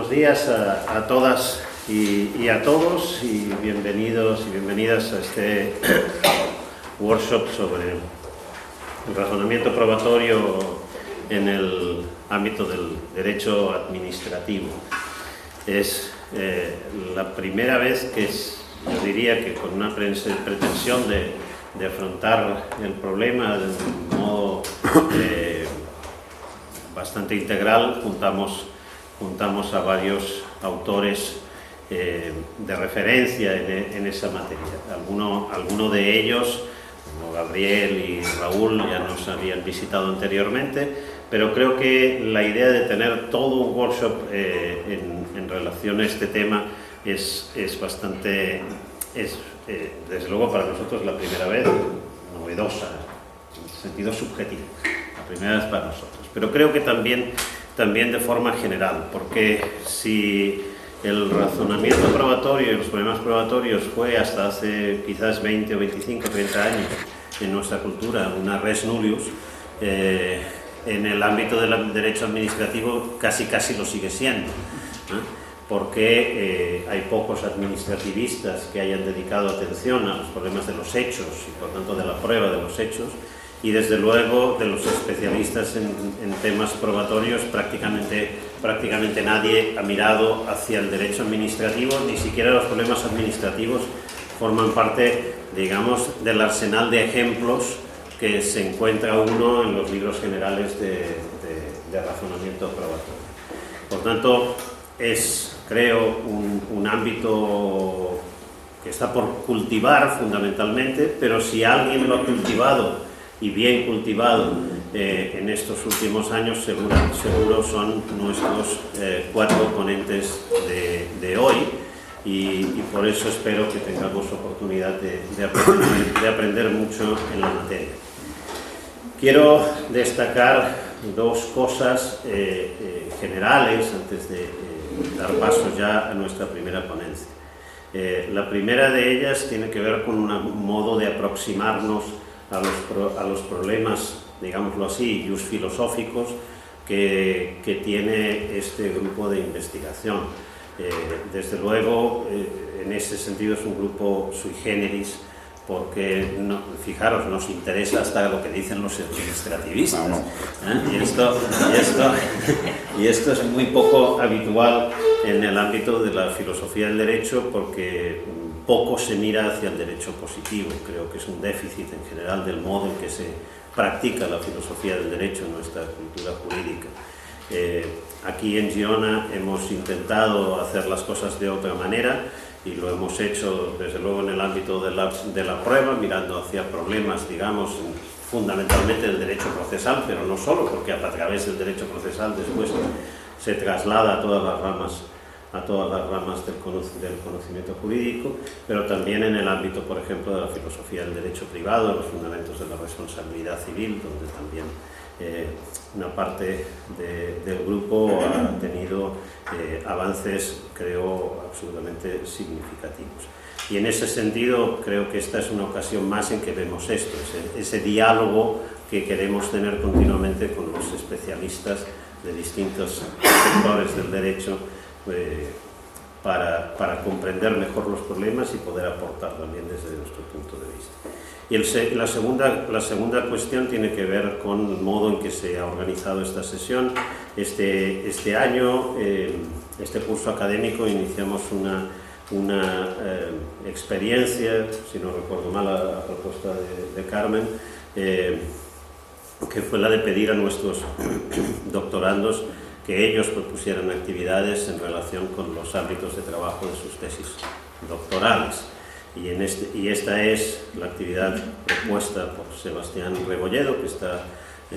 Buenos días a todas y a todos, y bienvenidos y bienvenidas a este workshop sobre el razonamiento probatorio en el ámbito del derecho administrativo. Es la primera vez que yo diría que con una pretensión de afrontar el problema de un modo bastante integral, juntamos a varios autores de referencia en esa materia. Alguno de ellos, como Gabriel y Raúl, ya nos habían visitado anteriormente, pero creo que la idea de tener todo un workshop en relación a este tema es bastante, desde luego para nosotros la primera vez, novedosa, en sentido subjetivo, la primera vez para nosotros. Pero creo que también de forma general, porque si el razonamiento probatorio y los problemas probatorios fue hasta hace quizás 20 o 25 o 30 años en nuestra cultura una res nullius, en el ámbito del derecho administrativo casi lo sigue siendo, ¿no? Porque hay pocos administrativistas que hayan dedicado atención a los problemas de los hechos y por tanto de la prueba de los hechos, y desde luego de los especialistas en temas probatorios prácticamente nadie ha mirado hacia el derecho administrativo. Ni siquiera los problemas administrativos forman parte, digamos, del arsenal de ejemplos que se encuentra uno en los libros generales de razonamiento probatorio. Por tanto, es, creo, un ámbito que está por cultivar fundamentalmente, pero si alguien lo ha cultivado y bien cultivado en estos últimos años, seguro son nuestros cuatro ponentes de hoy, y por eso espero que tengamos oportunidad de aprender mucho en la materia. Quiero destacar dos cosas generales antes de dar paso ya a nuestra primera ponencia. La primera de ellas tiene que ver con un modo de aproximarnos a los problemas, digámoslo así, jus filosóficos que tiene este grupo de investigación. Desde luego, en ese sentido es un grupo sui generis, porque, fijaros, nos interesa hasta lo que dicen los administrativistas. Y esto es muy poco habitual en el ámbito de la filosofía del derecho, porque poco se mira hacia el derecho positivo. Creo que es un déficit en general del modo en que se practica la filosofía del derecho en nuestra cultura jurídica. Aquí en Girona hemos intentado hacer las cosas de otra manera, y lo hemos hecho desde luego en el ámbito de la prueba, mirando hacia problemas, digamos, fundamentalmente del derecho procesal, pero no solo, porque a través del derecho procesal después se traslada a todas las ramas del conocimiento jurídico, pero también en el ámbito, por ejemplo, de la filosofía del derecho privado, los fundamentos de la responsabilidad civil, donde también una parte del grupo ha tenido avances, creo, absolutamente significativos. Y en ese sentido creo que esta es una ocasión más en que vemos esto, ese diálogo que queremos tener continuamente con los especialistas de distintos sectores del derecho, para comprender mejor los problemas y poder aportar también desde nuestro punto de vista. Y la segunda cuestión tiene que ver con el modo en que se ha organizado esta sesión. Este año, este curso académico, iniciamos una experiencia, si no recuerdo mal, a propuesta de Carmen, que fue la de pedir a nuestros doctorandos que ellos propusieran actividades en relación con los ámbitos de trabajo de sus tesis doctorales. Y esta es la actividad propuesta por Sebastián Rebolledo, que está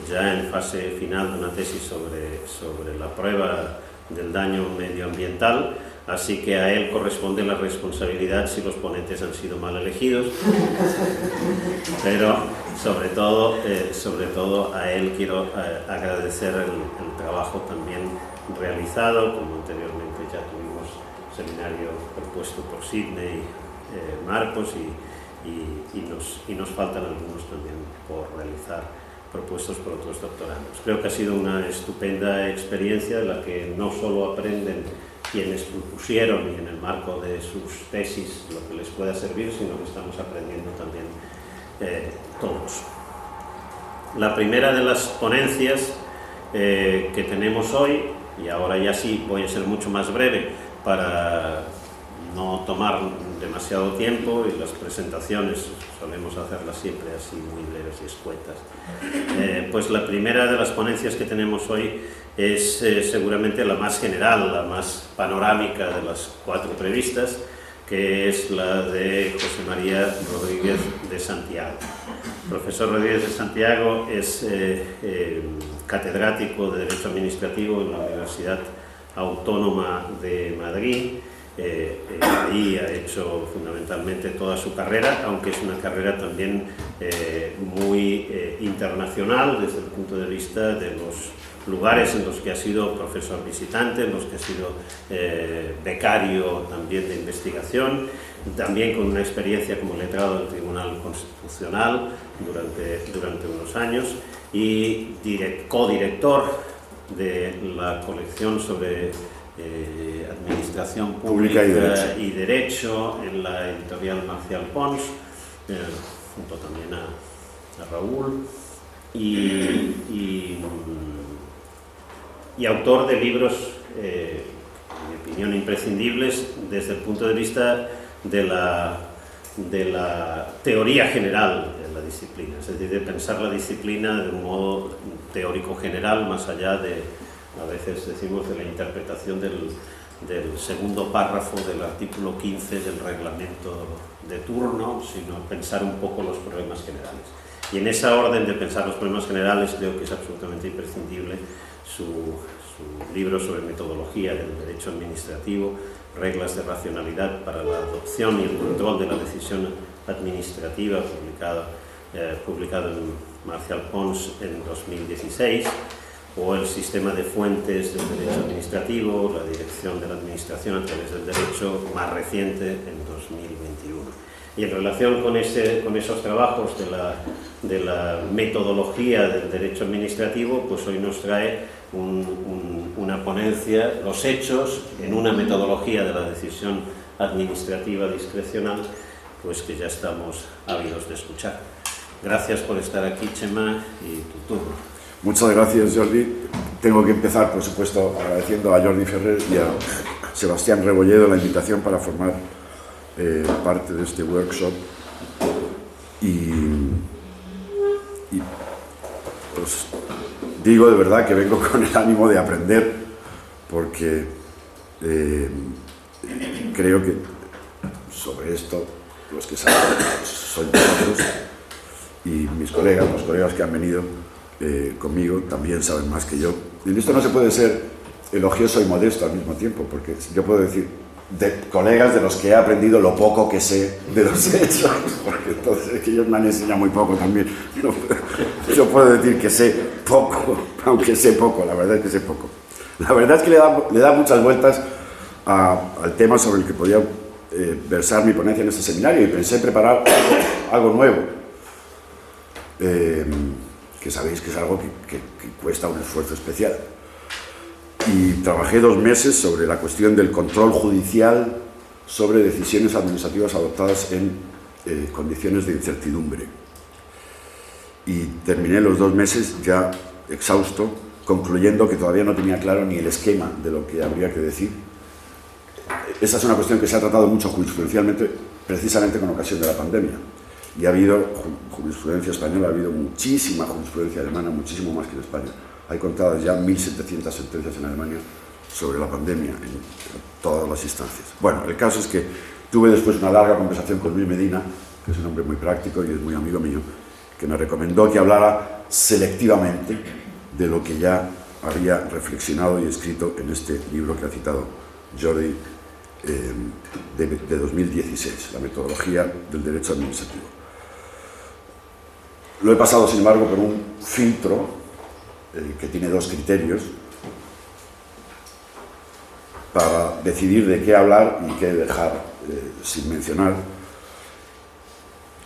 ya en fase final de una tesis sobre la prueba del daño medioambiental, así que a él corresponde la responsabilidad si los ponentes han sido mal elegidos, pero sobre todo a él quiero agradecer el trabajo también realizado, como anteriormente ya tuvimos seminario propuesto por Sidney, Marcos, y nos faltan algunos también por realizar, propuestos por otros doctorandos. Creo que ha sido una estupenda experiencia de la que no solo aprenden quienes propusieron y en el marco de sus tesis lo que les pueda servir, sino que estamos aprendiendo también todos. La primera de las ponencias que tenemos hoy, y ahora ya sí voy a ser mucho más breve para no tomar demasiado tiempo, y las presentaciones solemos hacerlas siempre así muy breves y escuetas. Pues la primera de las ponencias que tenemos hoy es seguramente la más general, la más panorámica de las 4 previstas, que es la de José María Rodríguez de Santiago. El profesor Rodríguez de Santiago es catedrático de Derecho Administrativo en la Universidad Autónoma de Madrid. Ahí ha hecho fundamentalmente toda su carrera, aunque es una carrera también muy internacional desde el punto de vista de los lugares en los que ha sido profesor visitante, en los que ha sido becario también de investigación, también con una experiencia como letrado del Tribunal Constitucional durante unos años, y codirector de la colección sobre Administración Pública y Derecho en la editorial Marcial Pons, junto también a Raúl, y autor de libros, en mi opinión, imprescindibles desde el punto de vista de la teoría general de la disciplina, es decir, de pensar la disciplina de un modo teórico general, más allá de, a veces decimos, de la interpretación del segundo párrafo del artículo 15 del reglamento de turno, sino pensar un poco los problemas generales. Y en esa orden de pensar los problemas generales creo que es absolutamente imprescindible su libro sobre metodología del derecho administrativo, reglas de racionalidad para la adopción y el control de la decisión administrativa, publicado en Marcial Pons en 2016, o el sistema de fuentes del derecho administrativo, la dirección de la administración a través del derecho, más reciente, en 2021. Y en relación con esos trabajos de la metodología del derecho administrativo, pues hoy nos trae una ponencia, los hechos en una metodología de la decisión administrativa discrecional, pues que ya estamos ávidos de escuchar. Gracias por estar aquí, Chema, y tu turno. Muchas gracias, Jordi. Tengo que empezar, por supuesto, agradeciendo a Jordi Ferrer y a Sebastián Rebolledo la invitación para formar parte de este workshop. Y os digo de verdad que vengo con el ánimo de aprender, porque creo que sobre esto los que saben sois vosotros y mis colegas, los colegas que han venido conmigo también saben más que yo. Y en esto no se puede ser elogioso y modesto al mismo tiempo, porque yo puedo decir de colegas de los que he aprendido lo poco que sé de los hechos, porque entonces es que ellos me han enseñado muy poco también. Yo puedo decir que sé poco, aunque sé poco, la verdad es que sé poco. La verdad es que le da muchas vueltas al tema sobre el que podía versar mi ponencia en este seminario, y pensé preparar algo nuevo, que sabéis que es algo que cuesta un esfuerzo especial. Y trabajé 2 meses sobre la cuestión del control judicial sobre decisiones administrativas adoptadas en condiciones de incertidumbre. Y terminé los 2 meses ya exhausto, concluyendo que todavía no tenía claro ni el esquema de lo que habría que decir. Esa es una cuestión que se ha tratado mucho jurisprudencialmente, precisamente con ocasión de la pandemia. Y ha habido jurisprudencia española, ha habido muchísima jurisprudencia alemana, muchísimo más que en España. Hay contadas ya 1.700 sentencias en Alemania sobre la pandemia en todas las instancias. Bueno, el caso es que tuve después una larga conversación con Luis Medina, que es un hombre muy práctico y es muy amigo mío, que me recomendó que hablara selectivamente de lo que ya había reflexionado y escrito en este libro que ha citado Jordi, de 2016, la metodología del derecho administrativo. Lo he pasado, sin embargo, por un filtro que tiene 2 criterios para decidir de qué hablar y qué dejar sin mencionar.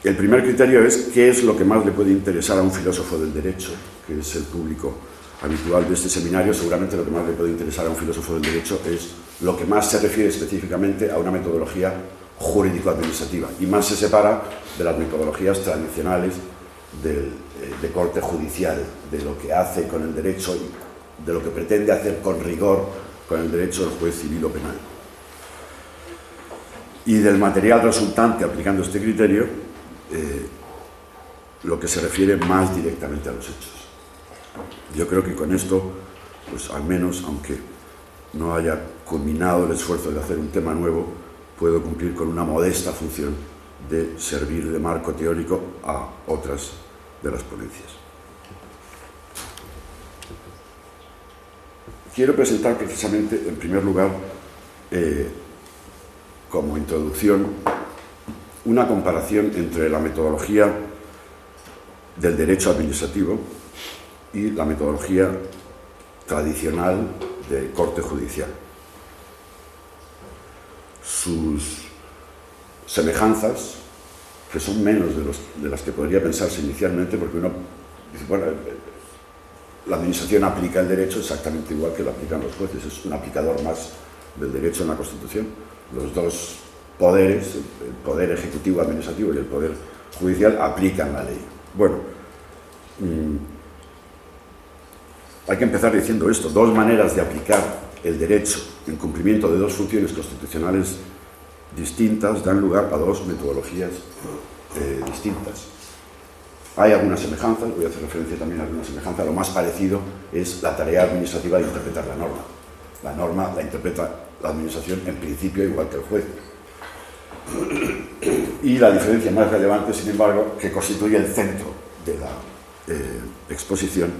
El primer criterio es qué es lo que más le puede interesar a un filósofo del derecho, que es el público habitual de este seminario. Seguramente lo que más le puede interesar a un filósofo del derecho es lo que más se refiere específicamente a una metodología jurídico-administrativa y más se separa de las metodologías tradicionales de corte judicial, de lo que hace con el derecho y de lo que pretende hacer con rigor con el derecho del juez civil o penal. Y del material resultante aplicando este criterio, lo que se refiere más directamente a los hechos. Yo creo que con esto, pues al menos, aunque no haya culminado el esfuerzo de hacer un tema nuevo, puedo cumplir con una modesta función de servir de marco teórico a otras de las ponencias. Quiero presentar precisamente, en primer lugar, como introducción, una comparación entre la metodología del derecho administrativo y la metodología tradicional de corte judicial. Sus semejanzas, que son menos de las que podría pensarse inicialmente, porque uno dice, bueno, la administración aplica el derecho exactamente igual que lo aplican los jueces, es un aplicador más del derecho en la Constitución. Los dos poderes, el poder ejecutivo administrativo y el poder judicial, aplican la ley. Bueno, hay que empezar diciendo esto, dos maneras de aplicar el derecho en cumplimiento de dos funciones constitucionales distintas dan lugar a dos metodologías distintas. Hay algunas semejanzas, voy a hacer referencia también a algunas semejanzas. Lo más parecido es la tarea administrativa de interpretar la norma. La norma la interpreta la administración en principio igual que el juez. Y la diferencia más relevante, sin embargo, que constituye el centro de la exposición,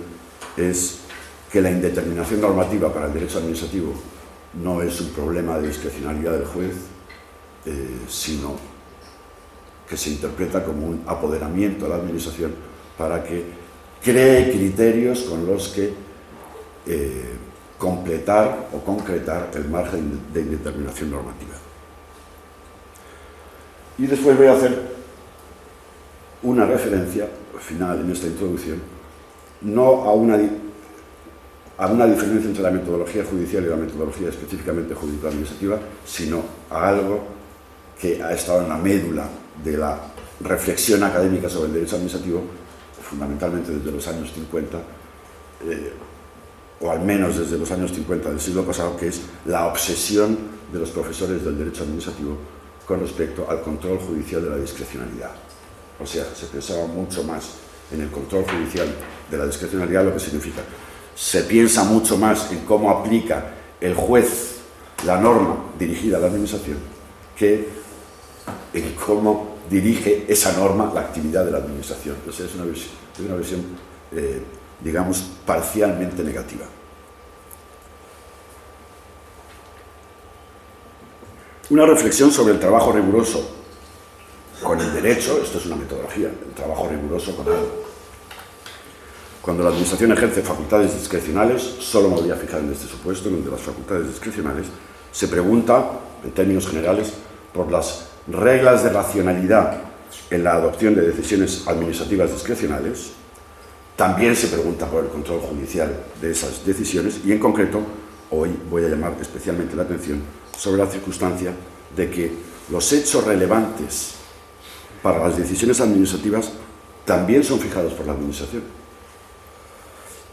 es que la indeterminación normativa para el derecho administrativo no es un problema de discrecionalidad del juez, sino que se interpreta como un apoderamiento a la administración para que cree criterios con los que completar o concretar el margen de indeterminación normativa. Y después voy a hacer una referencia final en esta introducción, no a una diferencia entre la metodología judicial y la metodología específicamente jurídico-administrativa, sino a algo que ha estado en la médula de la reflexión académica sobre el derecho administrativo, fundamentalmente desde los años 50, o al menos desde los años 50 del siglo pasado, que es la obsesión de los profesores del derecho administrativo con respecto al control judicial de la discrecionalidad. O sea, se pensaba mucho más en el control judicial de la discrecionalidad, lo que significa. Se piensa mucho más en cómo aplica el juez la norma dirigida a la administración que en cómo dirige esa norma la actividad de la administración. O sea, es una visión, digamos, parcialmente negativa. Una reflexión sobre el trabajo riguroso con el derecho, esto es una metodología, el trabajo riguroso con algo. Cuando la administración ejerce facultades discrecionales, solo me voy a fijar en este supuesto, en el de las facultades discrecionales, se pregunta, en términos generales, por las reglas de racionalidad en la adopción de decisiones administrativas discrecionales. También se pregunta por el control judicial de esas decisiones y, en concreto, hoy voy a llamar especialmente la atención sobre la circunstancia de que los hechos relevantes para las decisiones administrativas también son fijados por la administración.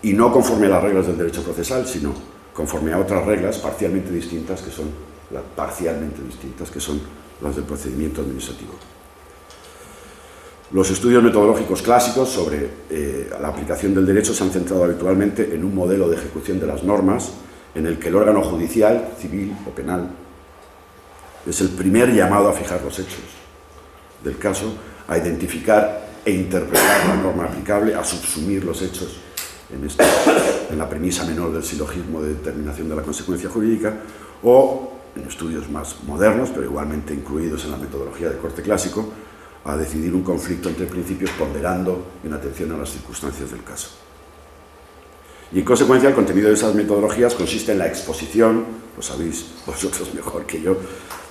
Y no conforme a las reglas del derecho procesal, sino conforme a otras reglas parcialmente distintas, que son las del procedimiento administrativo. Los estudios metodológicos clásicos sobre la aplicación del derecho se han centrado habitualmente en un modelo de ejecución de las normas en el que el órgano judicial, civil o penal es el primer llamado a fijar los hechos del caso, a identificar e interpretar la norma aplicable, a subsumir los hechos en la premisa menor del silogismo de determinación de la consecuencia jurídica, o en estudios más modernos, pero igualmente incluidos en la metodología de corte clásico, a decidir un conflicto entre principios ponderando en atención a las circunstancias del caso. Y en consecuencia el contenido de esas metodologías consiste en la exposición, lo sabéis vosotros mejor que yo,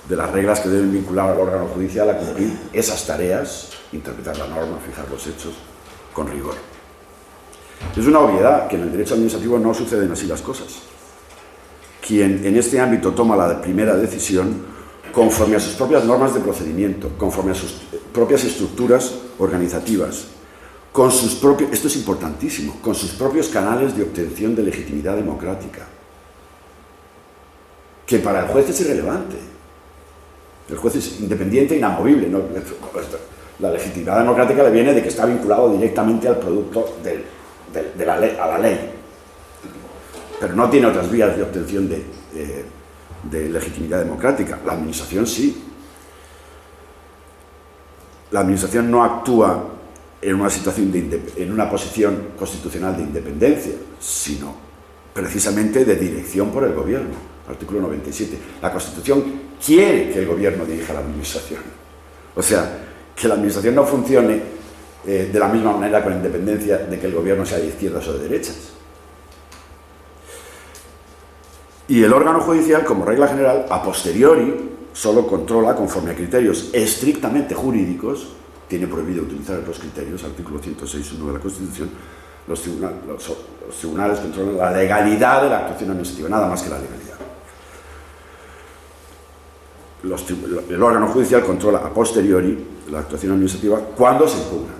de las reglas que deben vincular al órgano judicial a cumplir esas tareas, interpretar la norma, fijar los hechos con rigor. Es una obviedad que en el derecho administrativo no suceden así las cosas. quien en este ámbito toma la primera decisión conforme a sus propias normas de procedimiento, conforme a sus propias estructuras organizativas, con sus propios, esto es importantísimo, con sus propios canales de obtención de legitimidad democrática, que para el juez es irrelevante. El juez es independiente e inamovible, ¿no? La legitimidad democrática le viene de que está vinculado directamente al producto de la ley, a la ley, pero no tiene otras vías de obtención de legitimidad democrática. La administración sí. La administración no actúa en una situación en una posición constitucional de independencia, sino precisamente de dirección por el gobierno. Artículo 97. La Constitución quiere que el gobierno dirija la administración. O sea, que la administración no funcione de la misma manera con independencia de que el gobierno sea de izquierdas o de derechas. Y el órgano judicial, como regla general, a posteriori, solo controla conforme a criterios estrictamente jurídicos. Tiene prohibido utilizar los criterios, artículo 106.1 de la Constitución. Los tribunales controlan la legalidad de la actuación administrativa, nada más que la legalidad. El órgano judicial controla a posteriori la actuación administrativa cuando se impugna.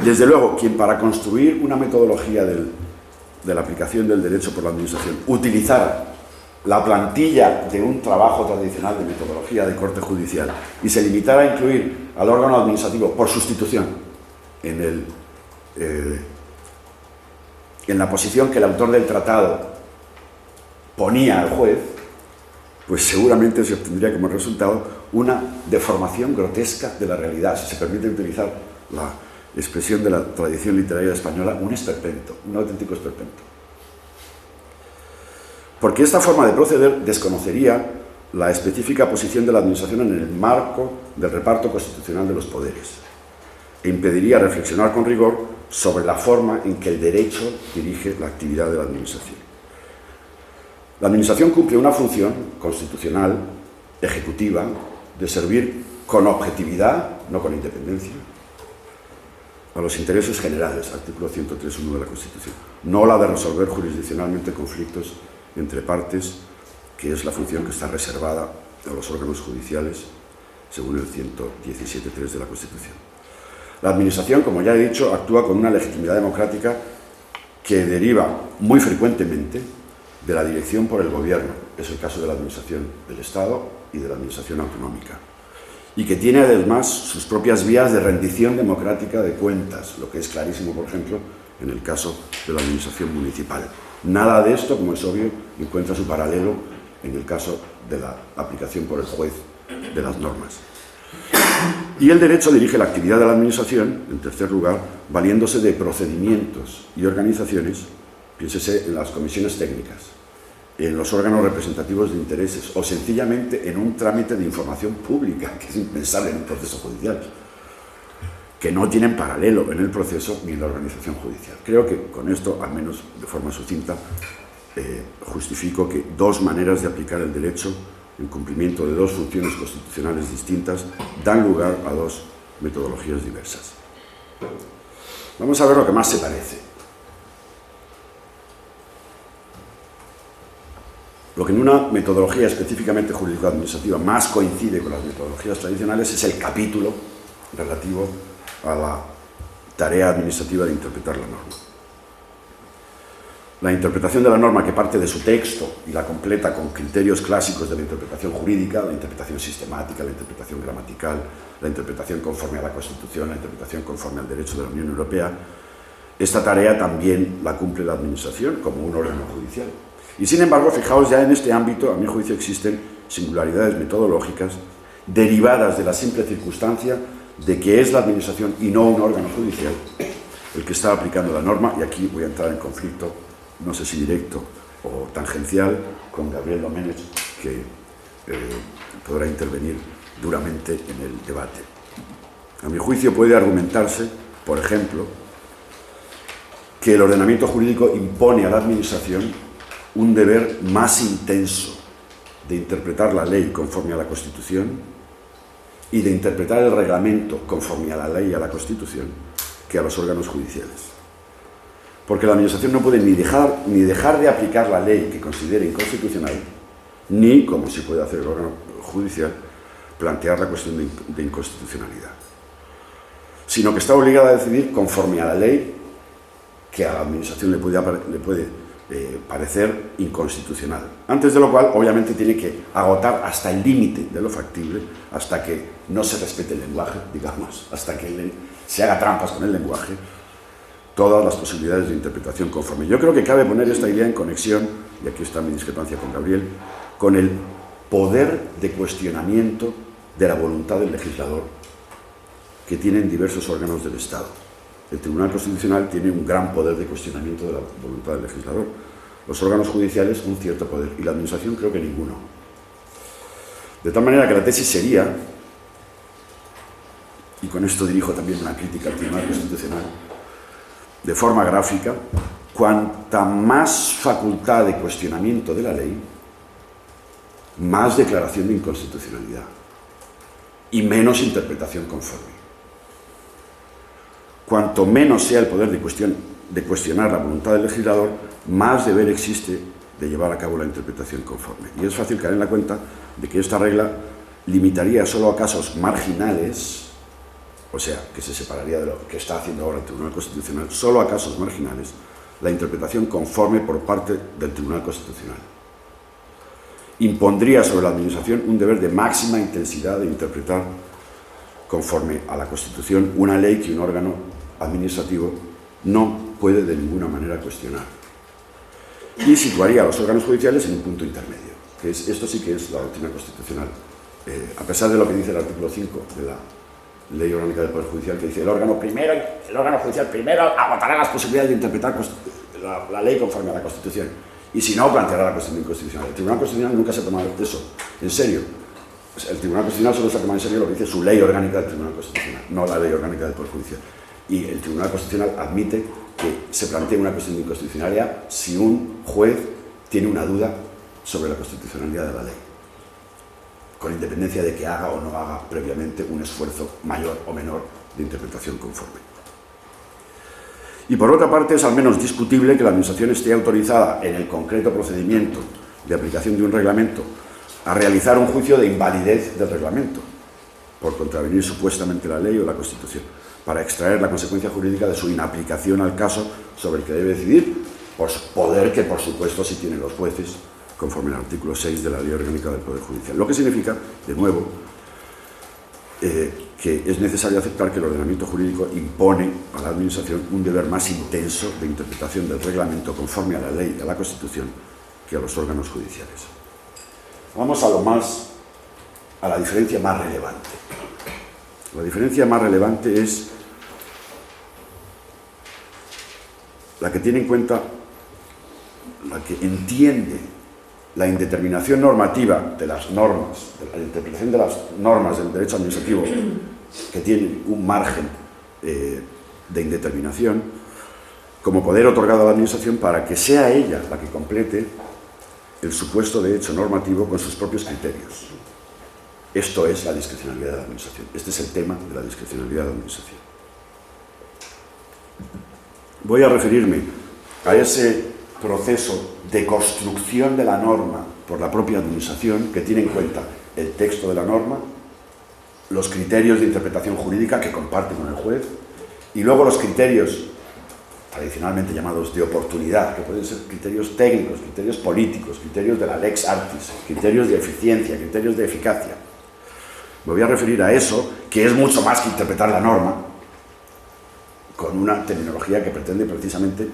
Desde luego, quien para construir una metodología de la aplicación del derecho por la administración utilizara la plantilla de un trabajo tradicional de metodología de corte judicial y se limitara a incluir al órgano administrativo por sustitución en la posición que el autor del tratado ponía al juez, pues seguramente se obtendría como resultado una deformación grotesca de la realidad, si se permite utilizar la expresión de la tradición literaria española, un esperpento, un auténtico esperpento. Porque esta forma de proceder desconocería la específica posición de la administración en el marco del reparto constitucional de los poderes e impediría reflexionar con rigor sobre la forma en que el derecho dirige la actividad de la administración. La administración cumple una función constitucional, ejecutiva, de servir con objetividad, no con independencia, a los intereses generales, artículo 103.1 de la Constitución, no la de resolver jurisdiccionalmente conflictos entre partes, que es la función que está reservada a los órganos judiciales, según el 117.3 de la Constitución. La administración, como ya he dicho, actúa con una legitimidad democrática que deriva muy frecuentemente de la dirección por el gobierno, es el caso de la administración del Estado y de la administración autonómica, y que tiene además sus propias vías de rendición democrática de cuentas, lo que es clarísimo, por ejemplo, en el caso de la administración municipal. Nada de esto, como es obvio, encuentra su paralelo en el caso de la aplicación por el juez de las normas. Y el derecho dirige la actividad de la administración, en tercer lugar, valiéndose de procedimientos y organizaciones, piénsese en las comisiones técnicas, en los órganos representativos de intereses o sencillamente en un trámite de información pública, que es impensable en un proceso judicial, que no tienen paralelo en el proceso ni en la organización judicial. Creo que con esto, al menos de forma sucinta, justifico que dos maneras de aplicar el derecho en cumplimiento de dos funciones constitucionales distintas dan lugar a dos metodologías diversas. Vamos a ver lo que más se parece. Lo que en una metodología específicamente jurídico-administrativa más coincide con las metodologías tradicionales es el capítulo relativo a la tarea administrativa de interpretar la norma. La interpretación de la norma, que parte de su texto y la completa con criterios clásicos de la interpretación jurídica, la interpretación sistemática, la interpretación gramatical, la interpretación conforme a la Constitución, la interpretación conforme al derecho de la Unión Europea, esta tarea también la cumple la Administración como un órgano judicial. Y sin embargo, fijaos, ya en este ámbito, a mi juicio, existen singularidades metodológicas derivadas de la simple circunstancia de que es la Administración y no un órgano judicial el que está aplicando la norma, y aquí voy a entrar en conflicto, no sé si directo o tangencial, con Gabriel Domènech, que podrá intervenir duramente en el debate. A mi juicio puede argumentarse, por ejemplo, que el ordenamiento jurídico impone a la Administración un deber más intenso de interpretar la ley conforme a la Constitución y de interpretar el reglamento conforme a la ley y a la Constitución que a los órganos judiciales. porque la Administración no puede ni dejar de aplicar la ley que considere inconstitucional, ni, como sí puede hacer el órgano judicial, plantear la cuestión de inconstitucionalidad, sino que está obligada a decidir conforme a la ley que a la Administración le puede parecer inconstitucional. Antes de lo cual, obviamente, tiene que agotar hasta el límite de lo factible, hasta que no se respete el lenguaje, digamos, hasta que se haga trampas con el lenguaje, todas las posibilidades de interpretación conforme. Yo creo que cabe poner esta idea en conexión, y aquí está mi discrepancia con Gabriel, con el poder de cuestionamiento de la voluntad del legislador que tienen diversos órganos del Estado. El Tribunal Constitucional tiene un gran poder de cuestionamiento de la voluntad del legislador. Los órganos judiciales un cierto poder, y la Administración creo que ninguno. De tal manera que la tesis sería, y con esto dirijo también una crítica al Tribunal Constitucional, de forma gráfica, cuanta más facultad de cuestionamiento de la ley, más declaración de inconstitucionalidad y menos interpretación conforme. Cuanto menos sea el poder de cuestionar la voluntad del legislador, más deber existe de llevar a cabo la interpretación conforme. Y es fácil caer en la cuenta de que esta regla limitaría solo a casos marginales, o sea, que se separaría de lo que está haciendo ahora el Tribunal Constitucional, solo a casos marginales, la interpretación conforme por parte del Tribunal Constitucional. Impondría sobre la Administración un deber de máxima intensidad de interpretar conforme a la Constitución una ley que un órgano administrativo no puede de ninguna manera cuestionar. Y situaría a los órganos judiciales en un punto intermedio, que es, esto sí que es la doctrina constitucional. A pesar de lo que dice el artículo 5 de la Ley Orgánica del Poder Judicial, que dice el órgano judicial primero agotará las posibilidades de interpretar la ley conforme a la Constitución, y si no, planteará la cuestión de inconstitucional. El Tribunal Constitucional nunca se ha tomado eso en serio. El Tribunal Constitucional solo se ha tomado en serio lo que dice su ley orgánica del Tribunal Constitucional, no la Ley Orgánica del Poder Judicial. Y el Tribunal Constitucional admite que se plantee una cuestión de inconstitucionalidad si un juez tiene una duda sobre la constitucionalidad de la ley, con independencia de que haga o no haga previamente un esfuerzo mayor o menor de interpretación conforme. Y por otra parte, es al menos discutible que la Administración esté autorizada en el concreto procedimiento de aplicación de un reglamento a realizar un juicio de invalidez del reglamento por contravenir supuestamente la ley o la Constitución, para extraer la consecuencia jurídica de su inaplicación al caso sobre el que debe decidir, pues poder que por supuesto sí tienen los jueces conforme al artículo 6 de la Ley Orgánica del Poder Judicial. Lo que significa, de nuevo, que es necesario aceptar que el ordenamiento jurídico impone a la Administración un deber más intenso de interpretación del reglamento conforme a la ley y a la Constitución que a los órganos judiciales. Vamos a la diferencia más relevante. La diferencia más relevante es la que tiene en cuenta, la que entiende la indeterminación normativa de las normas, de la interpretación de las normas del derecho administrativo que tienen un margen de indeterminación como poder otorgado a la Administración para que sea ella la que complete el supuesto de hecho normativo con sus propios criterios. Esto es la discrecionalidad de la Administración. Este es el tema de la discrecionalidad de la Administración. Voy a referirme a ese proceso de construcción de la norma por la propia Administración, que tiene en cuenta el texto de la norma, los criterios de interpretación jurídica que comparte con el juez, y luego los criterios tradicionalmente llamados de oportunidad, que pueden ser criterios técnicos, criterios políticos, criterios de la lex artis, criterios de eficiencia, criterios de eficacia. Me voy a referir a eso, que es mucho más que interpretar la norma, con una terminología que pretende precisamente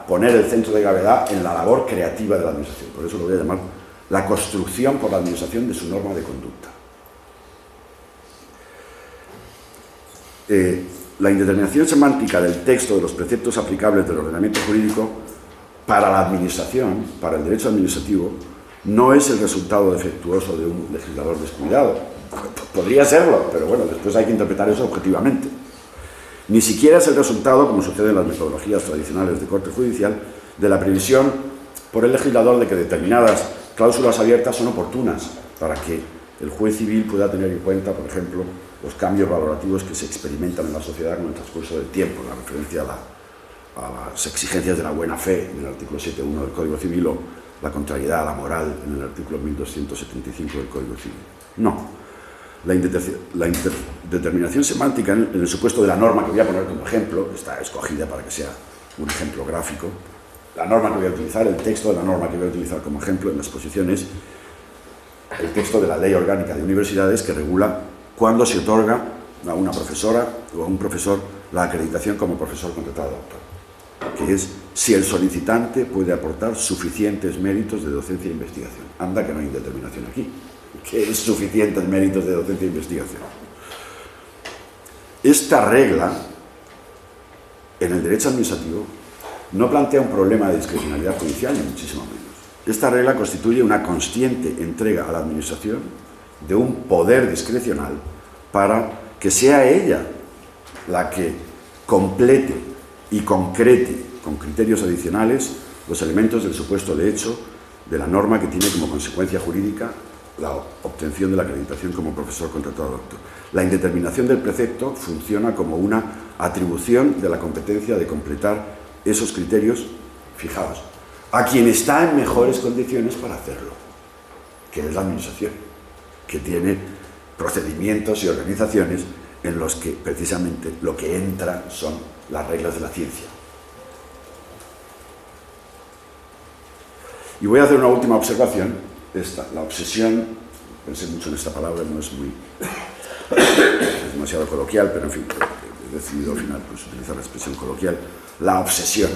poner el centro de gravedad en la labor creativa de la Administración. Por eso lo voy a llamar la construcción por la Administración de su norma de conducta. La indeterminación semántica del texto de los preceptos aplicables del ordenamiento jurídico para la Administración, para el derecho administrativo, no es el resultado defectuoso de un legislador descuidado. Podría serlo, pero bueno, después hay que interpretar eso objetivamente. Ni siquiera es el resultado, como sucede en las metodologías tradicionales de corte judicial, de la previsión por el legislador de que determinadas cláusulas abiertas son oportunas para que el juez civil pueda tener en cuenta, por ejemplo, los cambios valorativos que se experimentan en la sociedad con el transcurso del tiempo, la referencia a las exigencias de la buena fe en el artículo 7.1 del Código Civil o la contrariedad a la moral en el artículo 1275 del Código Civil. No. La indeterminación semántica en el supuesto de la norma que voy a poner como ejemplo, está escogida para que sea un ejemplo gráfico, la norma que voy a utilizar, el texto de la norma que voy a utilizar como ejemplo en la exposición es el texto de la Ley Orgánica de Universidades que regula cuándo se otorga a una profesora o a un profesor la acreditación como profesor contratado doctor, que es si el solicitante puede aportar suficientes méritos de docencia e investigación. Anda que no hay indeterminación aquí. ¿Qué es suficientes méritos de docencia e investigación? Esta regla, en el derecho administrativo, no plantea un problema de discrecionalidad judicial, ni muchísimo menos. Esta regla constituye una consciente entrega a la Administración de un poder discrecional para que sea ella la que complete y concrete con criterios adicionales los elementos del supuesto de hecho de la norma que tiene como consecuencia jurídica la obtención de la acreditación como profesor contratado doctor. La indeterminación del precepto funciona como una atribución de la competencia de completar esos criterios fijados a quien está en mejores condiciones para hacerlo, que es la Administración, que tiene procedimientos y organizaciones en los que precisamente lo que entra son las reglas de la ciencia. Y voy a hacer una última observación, la obsesión, pensé mucho en esta palabra, no es demasiado coloquial, pero en fin, he decidido al final pues, utilizar la expresión coloquial, la obsesión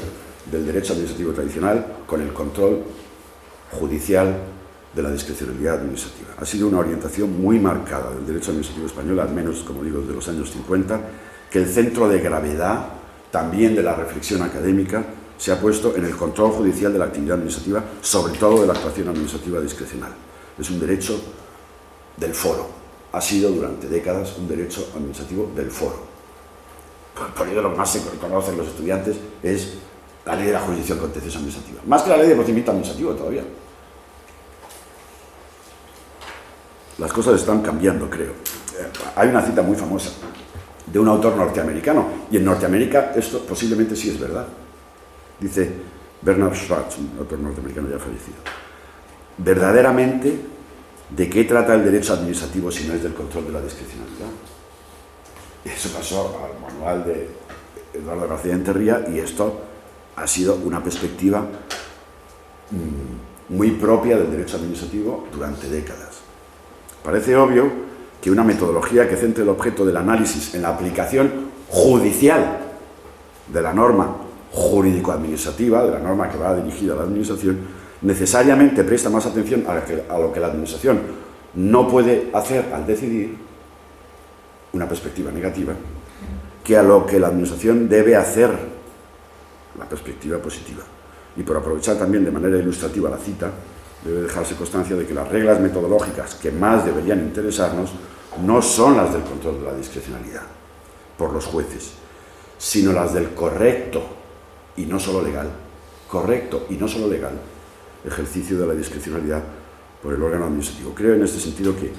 del derecho administrativo tradicional con el control judicial de la discrecionalidad administrativa. Ha sido una orientación muy marcada del derecho administrativo español, al menos, como digo, desde los años 50, que el centro de gravedad, también de la reflexión académica, se ha puesto en el control judicial de la actividad administrativa, sobre todo de la actuación administrativa discrecional. Es un derecho del foro. Ha sido durante décadas un derecho administrativo del foro. Por ello, lo que más se conocen los estudiantes es la ley de la jurisdicción contenciosa administrativa. Más que la ley de procedimiento administrativo todavía. Las cosas están cambiando, creo. Hay una cita muy famosa de un autor norteamericano, y en Norteamérica esto posiblemente sí es verdad. Dice Bernard Schwartz, un autor norteamericano ya fallecido. Verdaderamente, ¿de qué trata el derecho administrativo si no es del control de la discrecionalidad? Eso pasó al manual de Eduardo García Enterría y esto ha sido una perspectiva muy propia del derecho administrativo durante décadas. Parece obvio que una metodología que centre el objeto del análisis en la aplicación judicial de la norma jurídico-administrativa, de la norma que va dirigida a la administración, necesariamente presta más atención a lo que la administración no puede hacer al decidir, una perspectiva negativa, que a lo que la administración debe hacer, la perspectiva positiva. Y por aprovechar también de manera ilustrativa la cita, debe dejarse constancia de que las reglas metodológicas que más deberían interesarnos no son las del control de la discrecionalidad por los jueces, sino las del correcto y no solo legal, ejercicio de la discrecionalidad por el órgano administrativo. Creo en este sentido que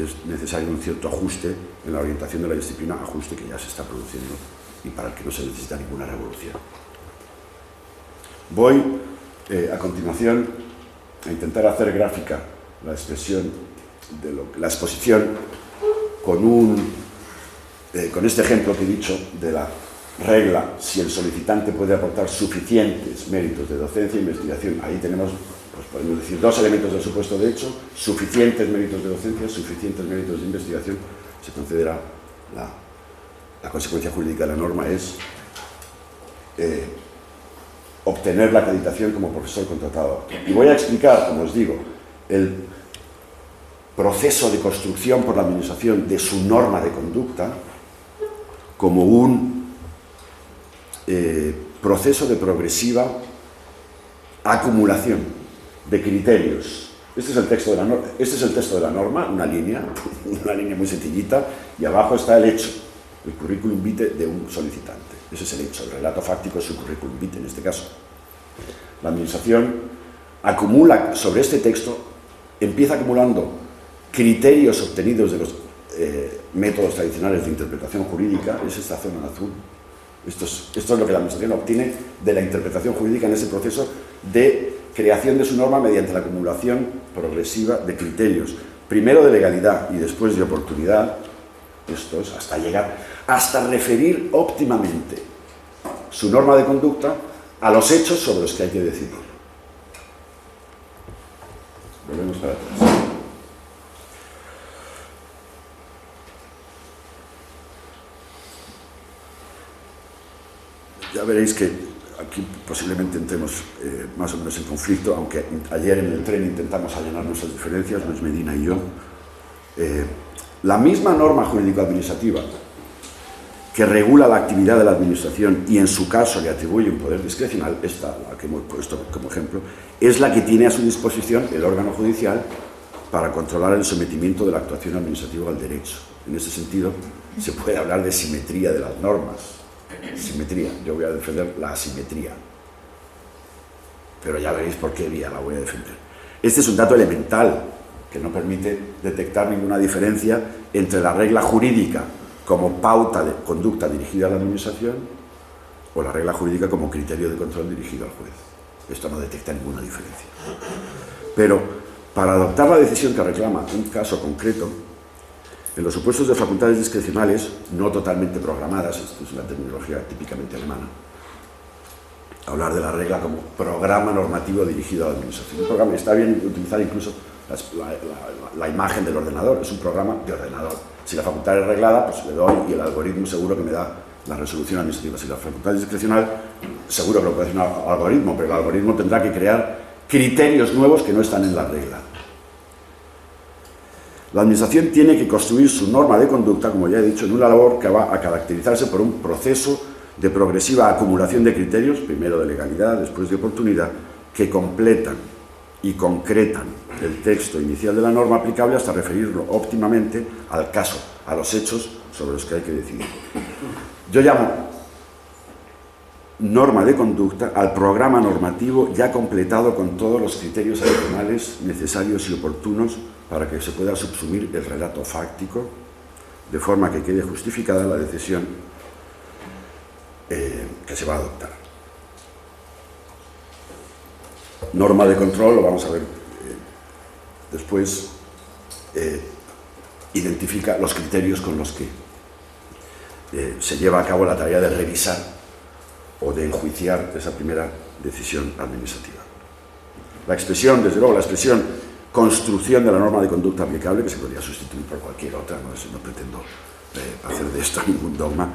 es necesario un cierto ajuste en la orientación de la disciplina, ajuste que ya se está produciendo y para el que no se necesita ninguna revolución. Voy a continuación a intentar hacer gráfica la expresión de la exposición con este ejemplo que he dicho de la regla, si el solicitante puede aportar suficientes méritos de docencia e investigación. Ahí tenemos, pues podemos decir, dos elementos del supuesto de hecho: suficientes méritos de docencia, suficientes méritos de investigación. Se concederá la consecuencia jurídica de la norma es obtener la acreditación como profesor contratado. Y voy a explicar, como os digo, el proceso de construcción por la Administración de su norma de conducta como un proceso de progresiva acumulación de criterios. Este es el texto de la norma, una línea muy sencillita, y abajo está el hecho, el currículum vitae de un solicitante. Ese es el hecho, el relato fáctico es su currículum vitae en este caso. La Administración acumula sobre este texto, empieza acumulando criterios obtenidos de los métodos tradicionales de interpretación jurídica, es esta zona en azul. Esto es lo que la administración obtiene de la interpretación jurídica en ese proceso de creación de su norma mediante la acumulación progresiva de criterios, primero de legalidad y después de oportunidad. Esto es hasta referir óptimamente su norma de conducta a los hechos sobre los que hay que decidir. Volvemos para atrás. Ya veréis que aquí posiblemente entremos más o menos en conflicto, aunque ayer en el tren intentamos allanar nuestras diferencias, Luis Medina y yo. La misma norma jurídico-administrativa que regula la actividad de la administración y en su caso le atribuye un poder discrecional, esta, la que hemos puesto como ejemplo, es la que tiene a su disposición el órgano judicial para controlar el sometimiento de la actuación administrativa al derecho. En ese sentido, se puede hablar de simetría de las normas. Simetría, yo voy a defender la asimetría, pero ya veréis por qué vía la voy a defender. Este es un dato elemental que no permite detectar ninguna diferencia entre la regla jurídica como pauta de conducta dirigida a la administración o la regla jurídica como criterio de control dirigido al juez. Esto no detecta ninguna diferencia. Pero para adoptar la decisión que reclama un caso concreto, en los supuestos de facultades discrecionales no totalmente programadas, esto es una terminología típicamente alemana, hablar de la regla como programa normativo dirigido a la administración. Un programa, está bien utilizar incluso la imagen del ordenador, es un programa de ordenador. Si la facultad es reglada, pues le doy y el algoritmo seguro que me da la resolución administrativa. Si la facultad es discrecional, seguro que lo puede hacer un algoritmo, pero el algoritmo tendrá que crear criterios nuevos que no están en la regla. La administración tiene que construir su norma de conducta, como ya he dicho, en una labor que va a caracterizarse por un proceso de progresiva acumulación de criterios, primero de legalidad, después de oportunidad, que completan y concretan el texto inicial de la norma aplicable hasta referirlo óptimamente al caso, a los hechos sobre los que hay que decidir. Yo llamo norma de conducta al programa normativo ya completado con todos los criterios adicionales necesarios y oportunos para que se pueda subsumir el relato fáctico de forma que quede justificada la decisión que se va a adoptar. Norma de control, lo vamos a ver después, identifica los criterios con los que se lleva a cabo la tarea de revisar o de enjuiciar esa primera decisión administrativa. La expresión, desde luego, la expresión construcción de la norma de conducta aplicable, que se podría sustituir por cualquier otra, no pretendo hacer de esto ningún dogma,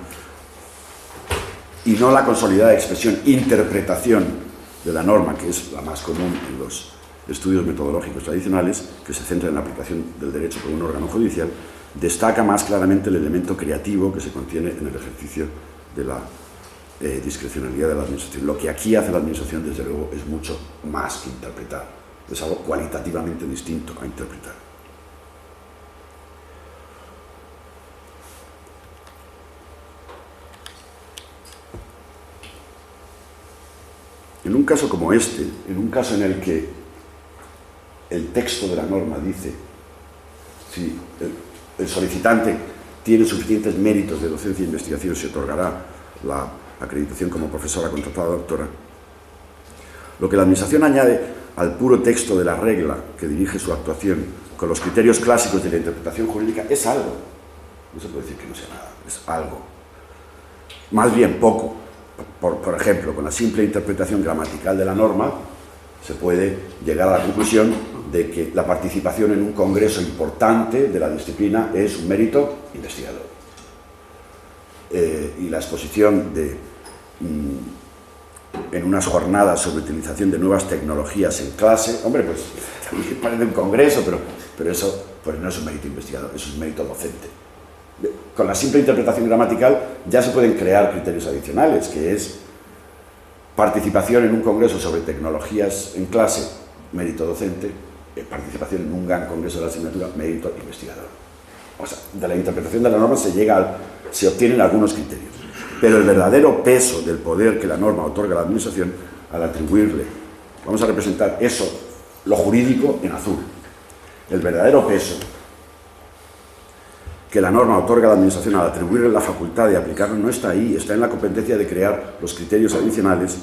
y no la consolidada expresión interpretación de la norma, que es la más común en los estudios metodológicos tradicionales, que se centra en la aplicación del derecho por un órgano judicial, destaca más claramente el elemento creativo que se contiene en el ejercicio de la discrecionalidad de la administración. Lo que aquí hace la administración, desde luego, es mucho más que interpretar. Es algo cualitativamente distinto a interpretar. En un caso como este, en un caso en el que el texto de la norma dice si el solicitante tiene suficientes méritos de docencia e investigación, se otorgará la acreditación como profesora contratada doctora, lo que la administración añade al puro texto de la regla que dirige su actuación con los criterios clásicos de la interpretación jurídica es algo. No se puede decir que no sea nada, es algo. Más bien poco. Por ejemplo, con la simple interpretación gramatical de la norma se puede llegar a la conclusión de que la participación en un congreso importante de la disciplina es un mérito investigador. Y la exposición en unas jornadas sobre utilización de nuevas tecnologías en clase, hombre, pues también parece un congreso, pero eso pues no es un mérito investigador, eso es un mérito docente. Con la simple interpretación gramatical ya se pueden crear criterios adicionales, que es participación en un congreso sobre tecnologías en clase, mérito docente, participación en un gran congreso de la asignatura, mérito investigador. O sea, de la interpretación de la norma se obtienen algunos criterios. Pero el verdadero peso del poder que la norma otorga a la administración, al atribuirle, vamos a representar eso, lo jurídico, en azul. El verdadero peso que la norma otorga a la Administración al atribuirle la facultad de aplicarlo no está ahí, está en la competencia de crear los criterios adicionales,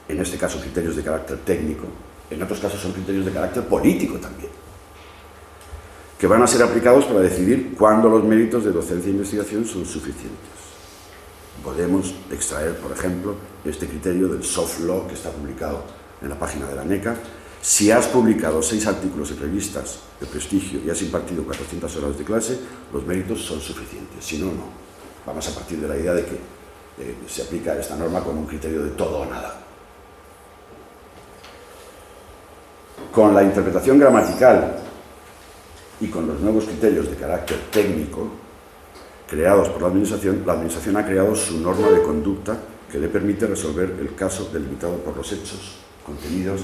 en este caso criterios de carácter técnico, en otros casos son criterios de carácter político también, que van a ser aplicados para decidir cuándo los méritos de docencia e investigación son suficientes. Podemos extraer, por ejemplo, este criterio del soft law que está publicado en la página de la ANECA. Si has publicado 6 artículos en revistas de prestigio y has impartido 400 horas de clase, los méritos son suficientes. Si no, no. Vamos a partir de la idea de que se aplica esta norma con un criterio de todo o nada. Con la interpretación gramatical y con los nuevos criterios de carácter técnico creados por la Administración ha creado su norma de conducta que le permite resolver el caso delimitado por los hechos contenidos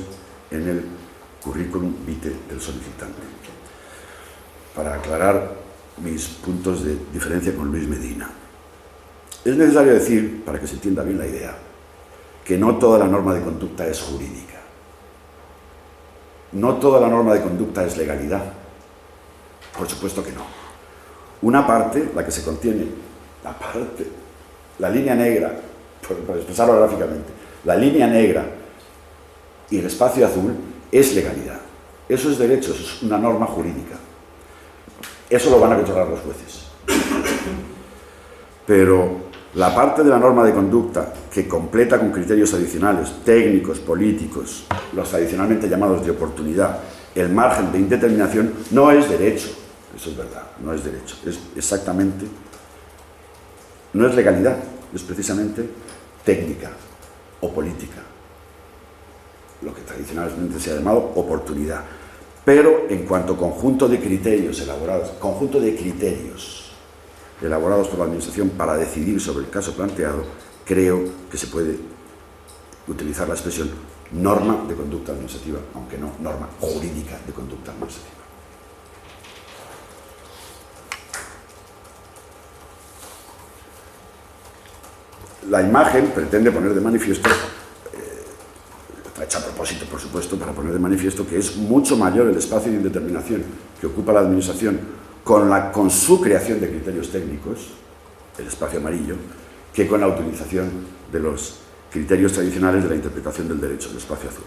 en el currículum vitae del solicitante. Para aclarar mis puntos de diferencia con Luis Medina, es necesario decir, para que se entienda bien la idea, que no toda la norma de conducta es jurídica. No toda la norma de conducta es legalidad. Por supuesto que no. Una parte, la que se contiene, la línea negra, por expresarlo gráficamente, la línea negra y el espacio azul es legalidad. Eso es derecho, eso es una norma jurídica. Eso lo van a controlar los jueces. Pero la parte de la norma de conducta que completa con criterios adicionales, técnicos, políticos, los tradicionalmente llamados de oportunidad, el margen de indeterminación, no es derecho. Eso es verdad, no es derecho. Es exactamente, no es legalidad, es precisamente técnica o política. Lo que tradicionalmente se ha llamado oportunidad. Pero en cuanto a conjunto de criterios elaborados por la Administración para decidir sobre el caso planteado, creo que se puede utilizar la expresión norma de conducta administrativa, aunque no norma jurídica de conducta administrativa. La imagen pretende poner de manifiesto, está hecha a propósito, por supuesto, para poner de manifiesto que es mucho mayor el espacio de indeterminación que ocupa la Administración con su creación de criterios técnicos, el espacio amarillo, que con la utilización de los criterios tradicionales de la interpretación del derecho, el espacio azul.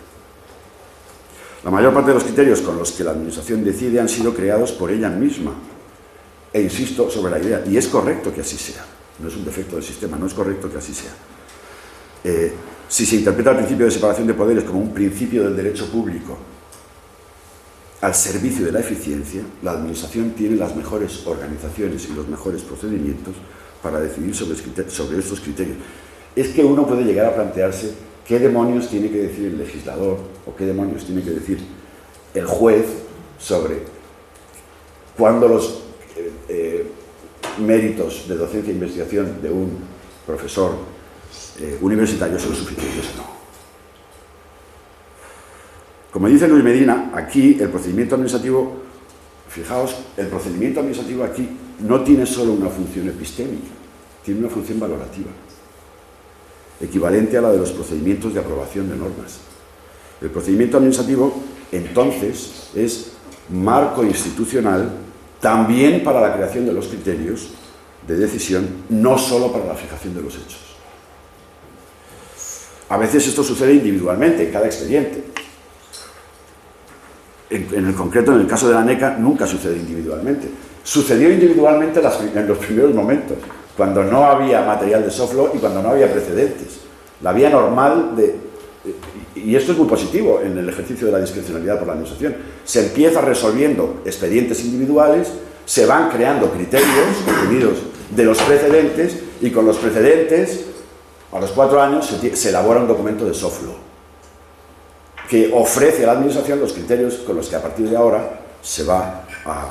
La mayor parte de los criterios con los que la Administración decide han sido creados por ella misma. E insisto sobre la idea, y es correcto que así sea. No es un defecto del sistema, no es correcto que así sea. Si se interpreta el principio de separación de poderes como un principio del derecho público al servicio de la eficiencia, la Administración tiene las mejores organizaciones y los mejores procedimientos para decidir sobre estos criterios. Es que uno puede llegar a plantearse qué demonios tiene que decir el legislador o qué demonios tiene que decir el juez sobre cuándo los méritos de docencia e investigación de un profesor universitario son suficientes o no. Como dice Luis Medina, aquí el procedimiento administrativo, fijaos, el procedimiento administrativo aquí no tiene solo una función epistémica, tiene una función valorativa, equivalente a la de los procedimientos de aprobación de normas. El procedimiento administrativo, entonces, es marco institucional también para la creación de los criterios de decisión, no solo para la fijación de los hechos. A veces esto sucede individualmente, en cada expediente. En el concreto, en el caso de la ANECA, nunca sucede individualmente. Sucedió individualmente en los primeros momentos, cuando no había material de soft law y cuando no había precedentes. La vía normal y esto es muy positivo en el ejercicio de la discrecionalidad por la Administración, se empieza resolviendo expedientes individuales, se van creando criterios contenidos de los precedentes y con los precedentes, a los 4 años, se elabora un documento de soft law que ofrece a la Administración los criterios con los que a partir de ahora se va a...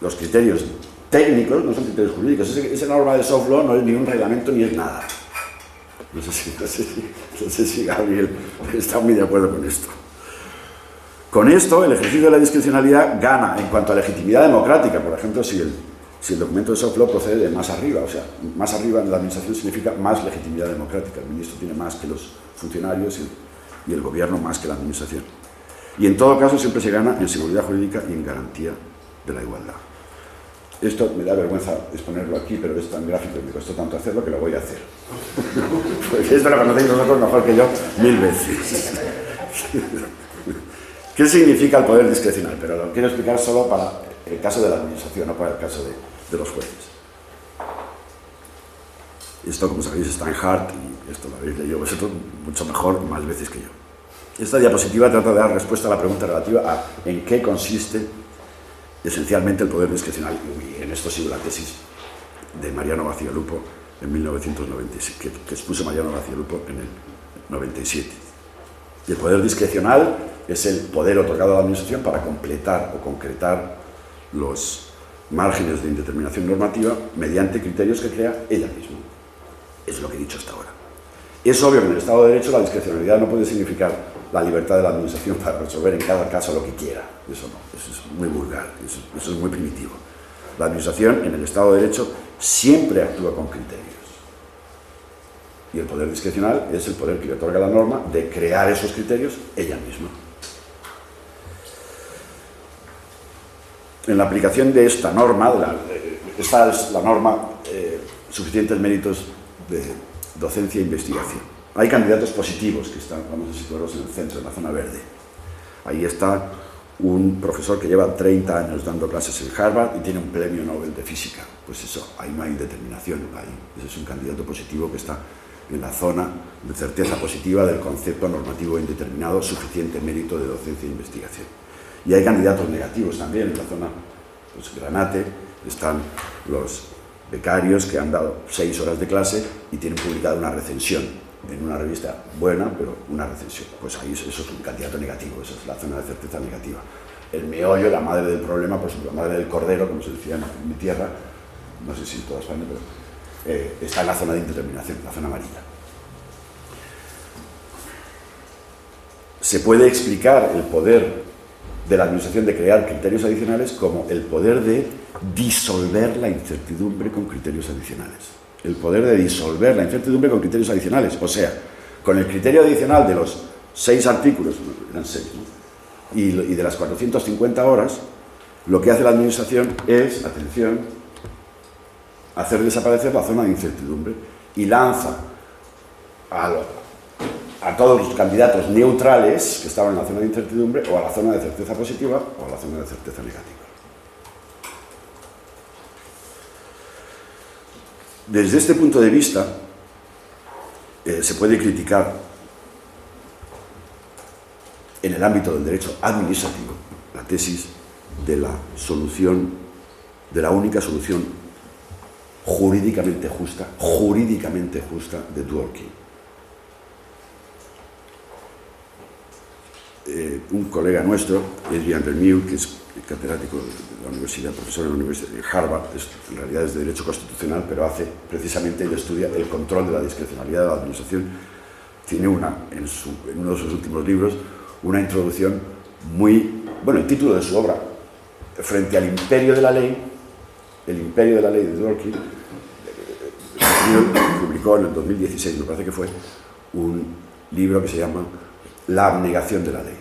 los criterios técnicos, no son criterios jurídicos, esa norma de soft law no es ni un reglamento ni es nada. No sé si Gabriel está muy de acuerdo con esto. Con esto, el ejercicio de la discrecionalidad gana en cuanto a legitimidad democrática. Por ejemplo, si el documento de soft law procede de más arriba, o sea, más arriba en la Administración significa más legitimidad democrática. El ministro tiene más que los funcionarios y el gobierno más que la Administración. Y en todo caso siempre se gana en seguridad jurídica y en garantía de la igualdad. Esto me da vergüenza exponerlo aquí, pero es tan gráfico y me costó tanto hacerlo que lo voy a hacer. Porque esto lo conocéis vosotros mejor que yo 1000 veces. ¿Qué significa el poder discrecional? Pero lo quiero explicar solo para el caso de la administración, no para el caso de los jueces. Esto, como sabéis, está en Hart, y esto lo habéis leído vosotros mucho mejor y más veces que yo. Esta diapositiva trata de dar respuesta a la pregunta relativa a en qué consiste esencialmente el poder discrecional, y en esto sigue la tesis de Mariano García Lupo en 1997, que expuso Mariano García Lupo en el 97. Y el poder discrecional es el poder otorgado a la administración para completar o concretar los márgenes de indeterminación normativa mediante criterios que crea ella misma. Es lo que he dicho hasta ahora. Es obvio que en el Estado de Derecho la discrecionalidad no puede significar la libertad de la administración para resolver en cada caso lo que quiera. Eso no, eso es muy vulgar, eso es muy primitivo. La administración en el Estado de Derecho siempre actúa con criterios. Y el poder discrecional es el poder que le otorga la norma de crear esos criterios ella misma. En la aplicación de esta norma, esta es la norma suficientes méritos de docencia e investigación. Hay candidatos positivos que están, vamos a situarlos en el centro, en la zona verde. Ahí está un profesor que lleva 30 años dando clases en Harvard y tiene un premio Nobel de física. Pues eso, ahí no hay determinación, ese es un candidato positivo que está en la zona de certeza positiva del concepto normativo indeterminado, suficiente mérito de docencia e investigación. Y hay candidatos negativos también, en la zona pues, granate, están los becarios que han dado 6 horas de clase y tienen publicada una recensión en una revista buena, pero una recensión. Pues ahí eso es un candidato negativo, esa es la zona de certeza negativa. El meollo, la madre del problema, por ejemplo, la madre del cordero, como se decía en mi tierra, no sé si en toda España, pero está en la zona de indeterminación, la zona amarilla. Se puede explicar el poder de la administración de crear criterios adicionales como el poder de disolver la incertidumbre con criterios adicionales. El poder de disolver la incertidumbre con criterios adicionales. O sea, con el criterio adicional de los 6 artículos, eran 6, ¿no? y de las 450 horas, lo que hace la administración es, atención, hacer desaparecer la zona de incertidumbre y lanza a todos los candidatos neutrales que estaban en la zona de incertidumbre o a la zona de certeza positiva o a la zona de certeza negativa. Desde este punto de vista, se puede criticar en el ámbito del derecho administrativo la tesis de la solución, de la única solución jurídicamente justa de Dworkin. Un colega nuestro, Adrian Lemieux, que es catedrático de la universidad, profesor de la Universidad de Harvard, en realidad es de Derecho Constitucional, pero hace precisamente, él estudia el control de la discrecionalidad de la administración. Tiene en uno de sus últimos libros, una introducción muy, bueno, el título de su obra, Frente al imperio de la ley, el imperio de la ley de Dworkin, publicó en el 2016, me parece que fue, un libro que se llama La abnegación de la ley.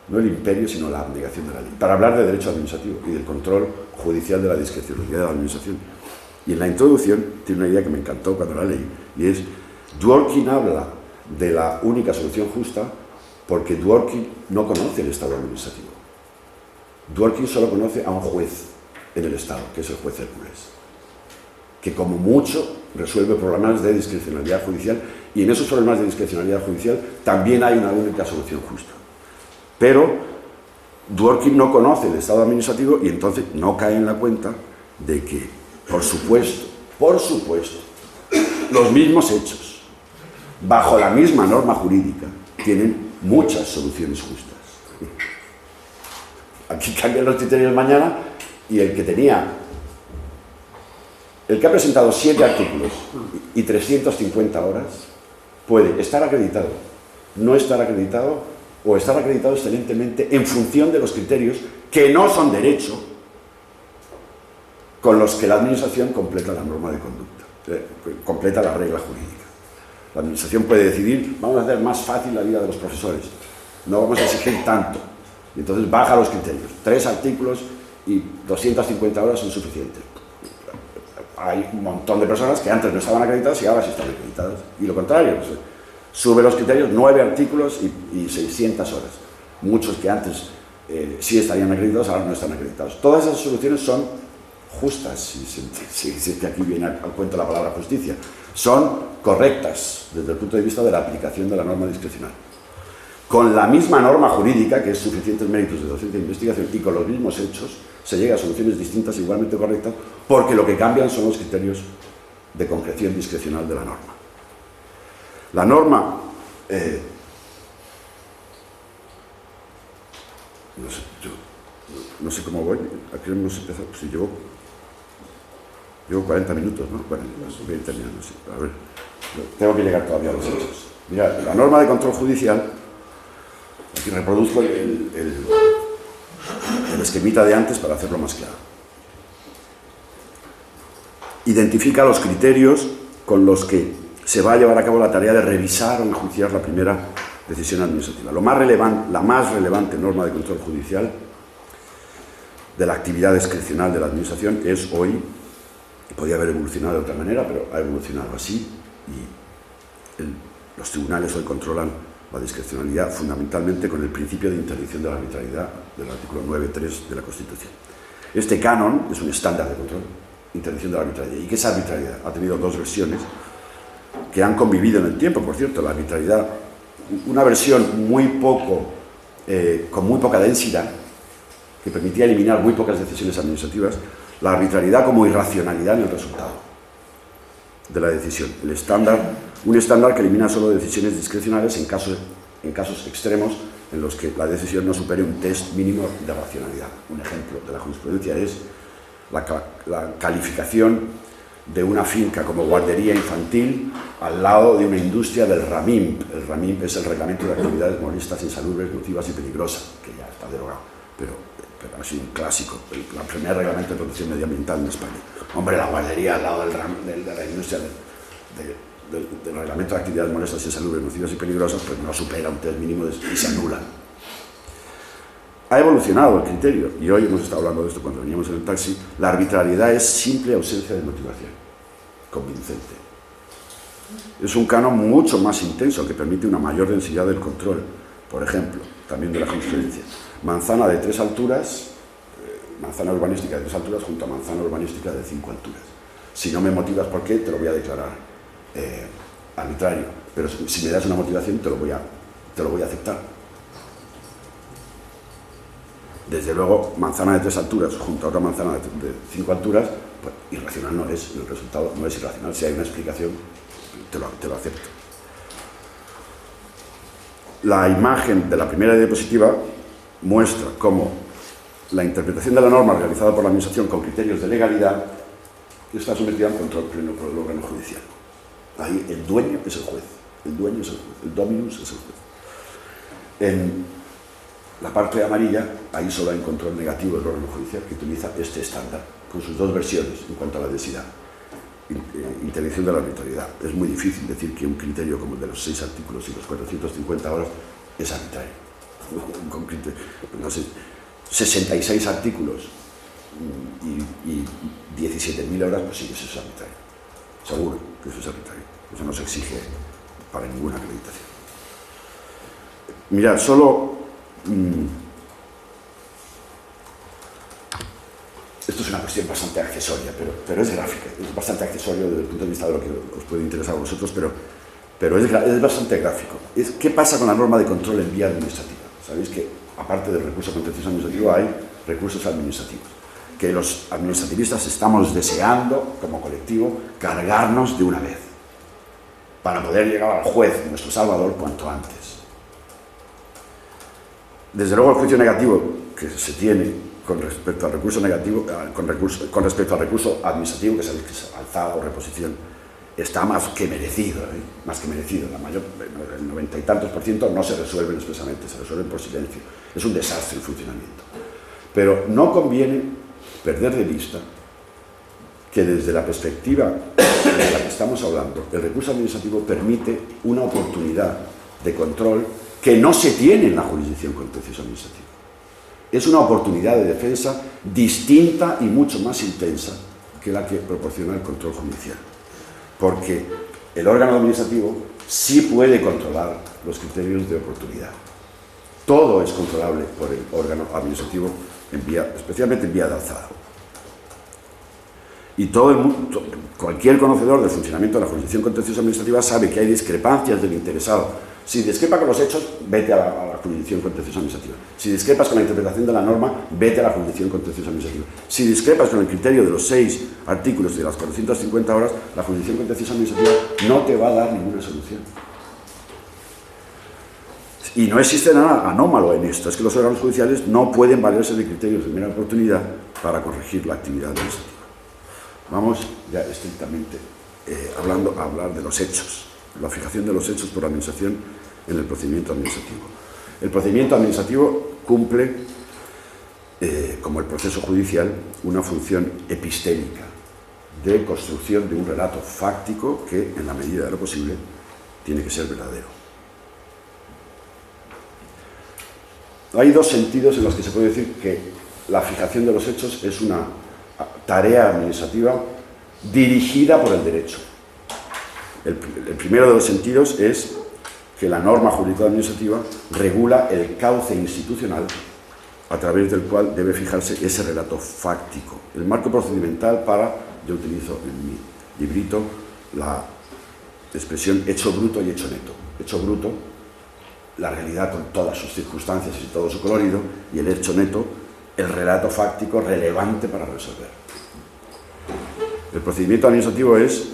No el imperio, sino la abnegación de la ley. Para hablar de derecho administrativo y del control judicial de la discrecionalidad de la administración. Y en la introducción tiene una idea que me encantó cuando la leí, y es, Dworkin habla de la única solución justa porque Dworkin no conoce el Estado administrativo. Dworkin solo conoce a un juez en el Estado, que es el juez Hércules, que como mucho resuelve problemas de discrecionalidad judicial, y en esos problemas de discrecionalidad judicial también hay una única solución justa. Pero Dworkin no conoce el Estado administrativo y entonces no cae en la cuenta de que, por supuesto, los mismos hechos, bajo la misma norma jurídica, tienen muchas soluciones justas. Aquí cambian los criterios mañana y el que ha presentado 7 artículos y 350 horas puede estar acreditado, no estar acreditado o estar acreditado excelentemente en función de los criterios que no son derecho con los que la administración completa la norma de conducta, completa la regla jurídica. La administración puede decidir, vamos a hacer más fácil la vida de los profesores, no vamos a exigir tanto, y entonces baja los criterios, 3 artículos y 250 horas son suficientes. Hay un montón de personas que antes no estaban acreditadas y ahora sí están acreditadas. Y lo contrario, pues, sube los criterios, 9 artículos y 600 horas. Muchos que antes sí estarían acreditados, ahora no están acreditados. Todas esas soluciones son justas, si aquí viene al cuento la palabra justicia, son correctas desde el punto de vista de la aplicación de la norma discrecional. Con la misma norma jurídica, que es suficientes méritos de docencia e investigación, y con los mismos hechos, se llega a soluciones distintas igualmente correctas, porque lo que cambian son los criterios de concreción discrecional de la norma. La norma, no sé cómo voy, aquí hemos empezado, pues llevo 40 minutos, ¿no? Bueno, voy terminando, sí. A ver, tengo que llegar todavía a los hechos. Mira, la norma de control judicial, aquí reproduzco el esquemita de antes para hacerlo más claro. Identifica los criterios con los que se va a llevar a cabo la tarea de revisar o enjuiciar la primera decisión administrativa. La más relevante norma de control judicial de la actividad discrecional de la administración es hoy, podía haber evolucionado de otra manera, pero ha evolucionado así, y los tribunales hoy controlan la discrecionalidad fundamentalmente con el principio de interdicción de la arbitrariedad del artículo 9.3 de la Constitución. Este canon es un estándar de control, interdicción de la arbitrariedad. ¿Y qué es arbitrariedad? Ha tenido dos versiones que han convivido en el tiempo, por cierto. La arbitrariedad, una versión con muy poca densidad, que permitía eliminar muy pocas decisiones administrativas, la arbitrariedad como irracionalidad en el resultado de la decisión. Un estándar que elimina solo decisiones discrecionales en casos extremos en los que la decisión no supere un test mínimo de racionalidad. Un ejemplo de la jurisprudencia es la calificación de una finca como guardería infantil al lado de una industria del RAMIMP. El RAMIMP es el Reglamento de Actividades Molestas, Insalubres, Nocivas y Peligrosas, que ya está derogado, pero ha sido un clásico, el primer reglamento de protección medioambiental en España. Hombre, la guardería al lado de la industria del Reglamento de Actividades Molestas, Insalubres, Nocivas y Peligrosas, pues no supera un test mínimo y se anulan. Ha evolucionado el criterio, y hoy hemos estado hablando de esto cuando veníamos en el taxi. La arbitrariedad es simple ausencia de motivación convincente. Es un canon mucho más intenso que permite una mayor densidad del control. Por ejemplo, también de la jurisprudencia. Manzana de 3 alturas, manzana urbanística de 3 alturas junto a manzana urbanística de 5 alturas. Si no me motivas por qué, te lo voy a declarar arbitrario. Pero si me das una motivación, te lo voy a aceptar. Desde luego, manzana de 3 alturas junto a otra manzana de 5 alturas, pues irracional no es, el resultado no es irracional. Si hay una explicación, te lo acepto. La imagen de la primera diapositiva muestra cómo la interpretación de la norma realizada por la Administración con criterios de legalidad está sometida al control pleno por el órgano judicial. Ahí el dueño es el juez, el dominus es el juez. En la parte amarilla, ahí solo hay un control negativo del órgano judicial que utiliza este estándar, con sus dos versiones en cuanto a la densidad. Interdicción de la arbitrariedad. Es muy difícil decir que un criterio como el de los 6 artículos y los 450 horas es arbitrario. No sé, 66 artículos y 17.000 horas, pues sí, eso es arbitrario. Seguro que eso es arbitrario. Eso no se exige para ninguna acreditación. Mirad, solo... Esto es una cuestión bastante accesoria, pero es gráfica. Es bastante accesorio desde el punto de vista de lo que os puede interesar a vosotros, pero es bastante gráfico. ¿Qué pasa con la norma de control en vía administrativa? Sabéis que, aparte del recurso contencioso administrativo, hay recursos administrativos, que los administrativistas estamos deseando, como colectivo, cargarnos de una vez, para poder llegar al juez, nuestro salvador, cuanto antes. Desde luego, el juicio negativo que se tiene con respecto al recurso negativo, con respecto al recurso administrativo, que es alzada o reposición, está más que merecido, más que merecido. El 90 y tantos % no se resuelven expresamente, se resuelven por silencio. Es un desastre el funcionamiento. Pero no conviene perder de vista que desde la perspectiva de la que estamos hablando, el recurso administrativo permite una oportunidad de control que no se tiene en la jurisdicción contencioso administrativa. es una oportunidad de defensa distinta y mucho más intensa que la que proporciona el control judicial. Porque el órgano administrativo sí puede controlar los criterios de oportunidad. Todo es controlable por el órgano administrativo, especialmente en vía de alzada. Y todo el mundo, cualquier conocedor del funcionamiento de la jurisdicción contenciosa administrativa sabe que hay discrepancias del interesado. Si discrepa con los hechos, vete a la jurisdicción contenciosa administrativa. Si discrepas con la interpretación de la norma, vete a la jurisdicción contenciosa administrativa. Si discrepas con el criterio de los 6 artículos de las 450 horas, la jurisdicción contenciosa administrativa no te va a dar ninguna solución. Y no existe nada anómalo en esto, es que los órganos judiciales no pueden valerse de criterios de mera oportunidad para corregir la actividad administrativa. Vamos ya estrictamente a hablar de los hechos, la fijación de los hechos por la administración en el procedimiento administrativo. El procedimiento administrativo cumple, como el proceso judicial, una función epistémica de construcción de un relato fáctico que, en la medida de lo posible, tiene que ser verdadero. Hay dos sentidos en los que se puede decir que la fijación de los hechos es una tarea administrativa dirigida por el derecho. El primero de los sentidos es que la norma jurídica administrativa regula el cauce institucional a través del cual debe fijarse ese relato fáctico. El marco procedimental yo utilizo en mi librito la expresión hecho bruto y hecho neto. Hecho bruto, la realidad con todas sus circunstancias y todo su colorido, y el hecho neto, el relato fáctico relevante para resolver. El procedimiento administrativo es,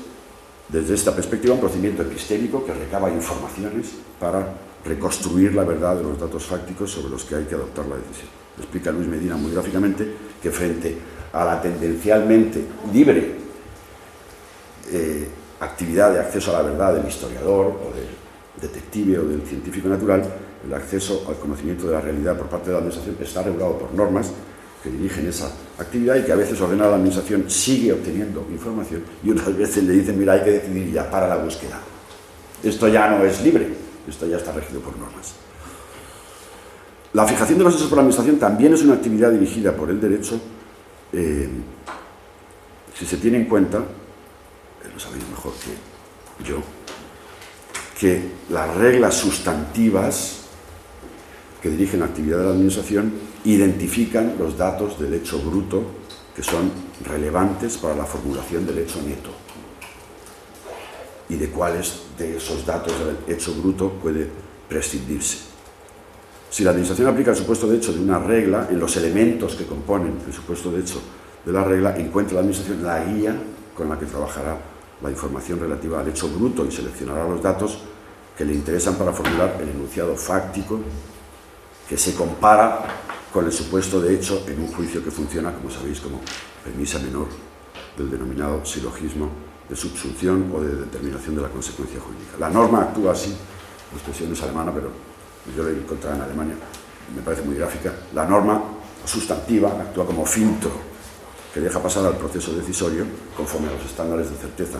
desde esta perspectiva, un procedimiento epistémico que recaba informaciones para reconstruir la verdad de los datos fácticos sobre los que hay que adoptar la decisión. Explica Luis Medina muy gráficamente que frente a la tendencialmente libre actividad de acceso a la verdad del historiador o del detective o del científico natural, el acceso al conocimiento de la realidad por parte de la administración está regulado por normas que dirigen esa actividad y que a veces ordenada la administración sigue obteniendo información y otras veces le dicen, mira, hay que decidir ya, para la búsqueda. Esto ya no es libre, esto ya está regido por normas. La fijación de los hechos por la administración también es una actividad dirigida por el derecho, si se tiene en cuenta, lo sabéis mejor que yo, que las reglas sustantivas que dirigen la actividad de la administración identifican los datos del hecho bruto que son relevantes para la formulación del hecho neto y de cuáles de esos datos del hecho bruto puede prescindirse. Si la administración aplica el supuesto de hecho de una regla, en los elementos que componen el supuesto de hecho de la regla, encuentra la administración la guía con la que trabajará la información relativa al hecho bruto y seleccionará los datos que le interesan para formular el enunciado fáctico que se compara con el supuesto de hecho en un juicio que funciona, como sabéis, como premisa menor del denominado silogismo de subsunción o de determinación de la consecuencia jurídica. La norma actúa así, la expresión es alemana, pero yo la he encontrado en Alemania, me parece muy gráfica. La norma sustantiva actúa como filtro que deja pasar al proceso decisorio, conforme a los estándares de certeza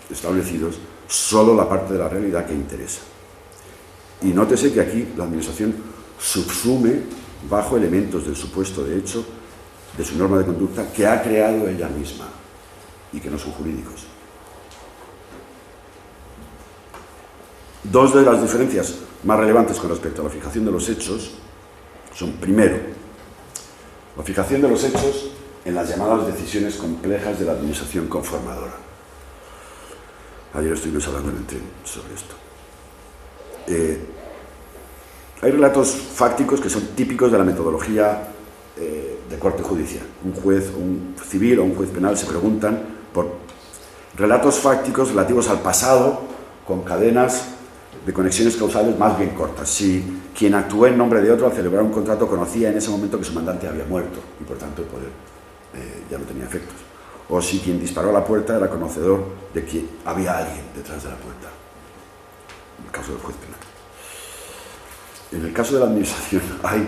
establecidos, solo la parte de la realidad que interesa. Y nótese que aquí la administración subsume bajo elementos del supuesto de hecho de su norma de conducta que ha creado ella misma y que no son jurídicos. Dos de las diferencias más relevantes con respecto a la fijación de los hechos son, primero, la fijación de los hechos en las llamadas decisiones complejas de la administración conformadora. Ayer estuvimos hablando en el tren sobre esto. Hay relatos fácticos que son típicos de la metodología de corte judicial. Un juez, un civil o un juez penal se preguntan por relatos fácticos relativos al pasado con cadenas de conexiones causales más bien cortas. Si quien actuó en nombre de otro al celebrar un contrato conocía en ese momento que su mandante había muerto y por tanto el poder ya no tenía efectos. O si quien disparó a la puerta era conocedor de que había alguien detrás de la puerta. En el caso del juez penal. En el caso de la administración hay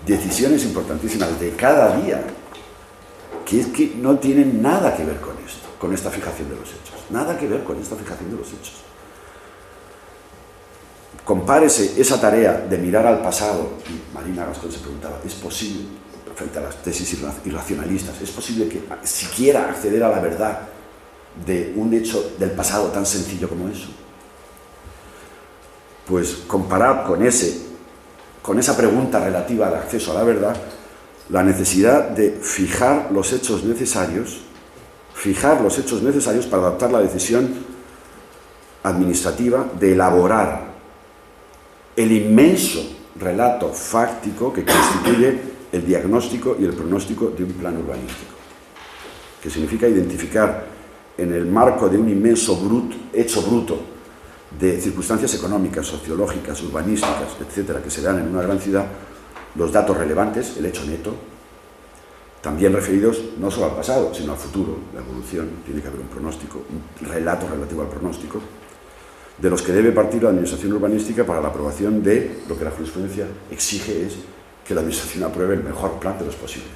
decisiones importantísimas de cada día que es que no tienen nada que ver con esto, con esta fijación de los hechos. Nada que ver con esta fijación de los hechos. compárese esa tarea de mirar al pasado, y Marina Gascón se preguntaba, ¿es posible, frente a las tesis irracionalistas, es posible que siquiera acceder a la verdad de un hecho del pasado tan sencillo como eso? Pues comparar con esa pregunta relativa al acceso a la verdad, la necesidad de fijar los hechos necesarios para adaptar la decisión administrativa de elaborar el inmenso relato fáctico que constituye el diagnóstico y el pronóstico de un plan urbanístico, que significa identificar en el marco de un inmenso hecho bruto de circunstancias económicas, sociológicas, urbanísticas, etcétera, que se dan en una gran ciudad, los datos relevantes, el hecho neto, también referidos no solo al pasado, sino al futuro, la evolución, tiene que haber un pronóstico, un relato relativo al pronóstico, de los que debe partir la administración urbanística para la aprobación de lo que la jurisprudencia exige es que la administración apruebe el mejor plan de los posibles.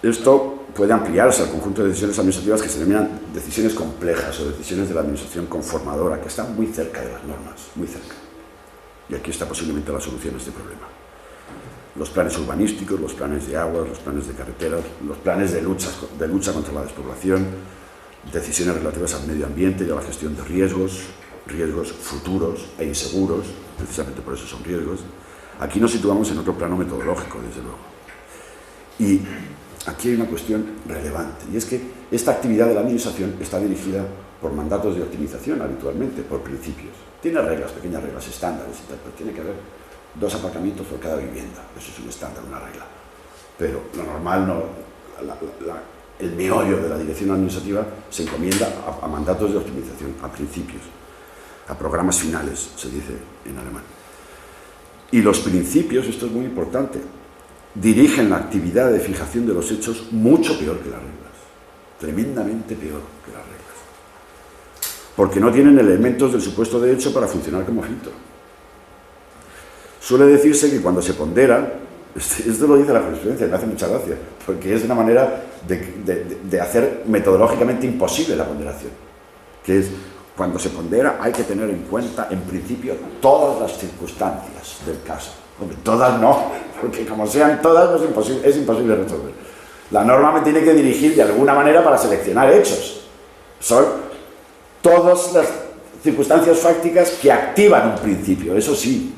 Esto puede ampliarse al conjunto de decisiones administrativas que se denominan decisiones complejas o decisiones de la administración conformadora, que están muy cerca de las normas, muy cerca. Y aquí está posiblemente la solución a este problema. Los planes urbanísticos, los planes de aguas, los planes de carreteras, los planes de lucha contra la despoblación, decisiones relativas al medio ambiente y a la gestión de riesgos futuros e inseguros, precisamente por eso son riesgos. Aquí nos situamos en otro plano metodológico, desde luego. Y aquí hay una cuestión relevante, y es que esta actividad de la administración está dirigida por mandatos de optimización habitualmente, por principios. Tiene reglas, pequeñas reglas, estándares y tal, pero tiene que haber 2 aparcamientos por cada vivienda. Eso es un estándar, una regla. Pero lo normal no... el meollo de la dirección administrativa se encomienda a mandatos de optimización, a principios, a programas finales, se dice en alemán. Y los principios, esto es muy importante, dirigen la actividad de fijación de los hechos mucho peor que las reglas, tremendamente peor que las reglas, porque no tienen elementos del supuesto de hecho para funcionar como filtro. Suele decirse que cuando se pondera, esto lo dice la jurisprudencia, me hace mucha gracia, porque es una manera de hacer metodológicamente imposible la ponderación, que es, cuando se pondera hay que tener en cuenta, en principio, todas las circunstancias del caso. Hombre, todas no, porque como sean todas, es imposible resolver. La norma me tiene que dirigir de alguna manera para seleccionar hechos. Son todas las circunstancias fácticas que activan un principio, eso sí.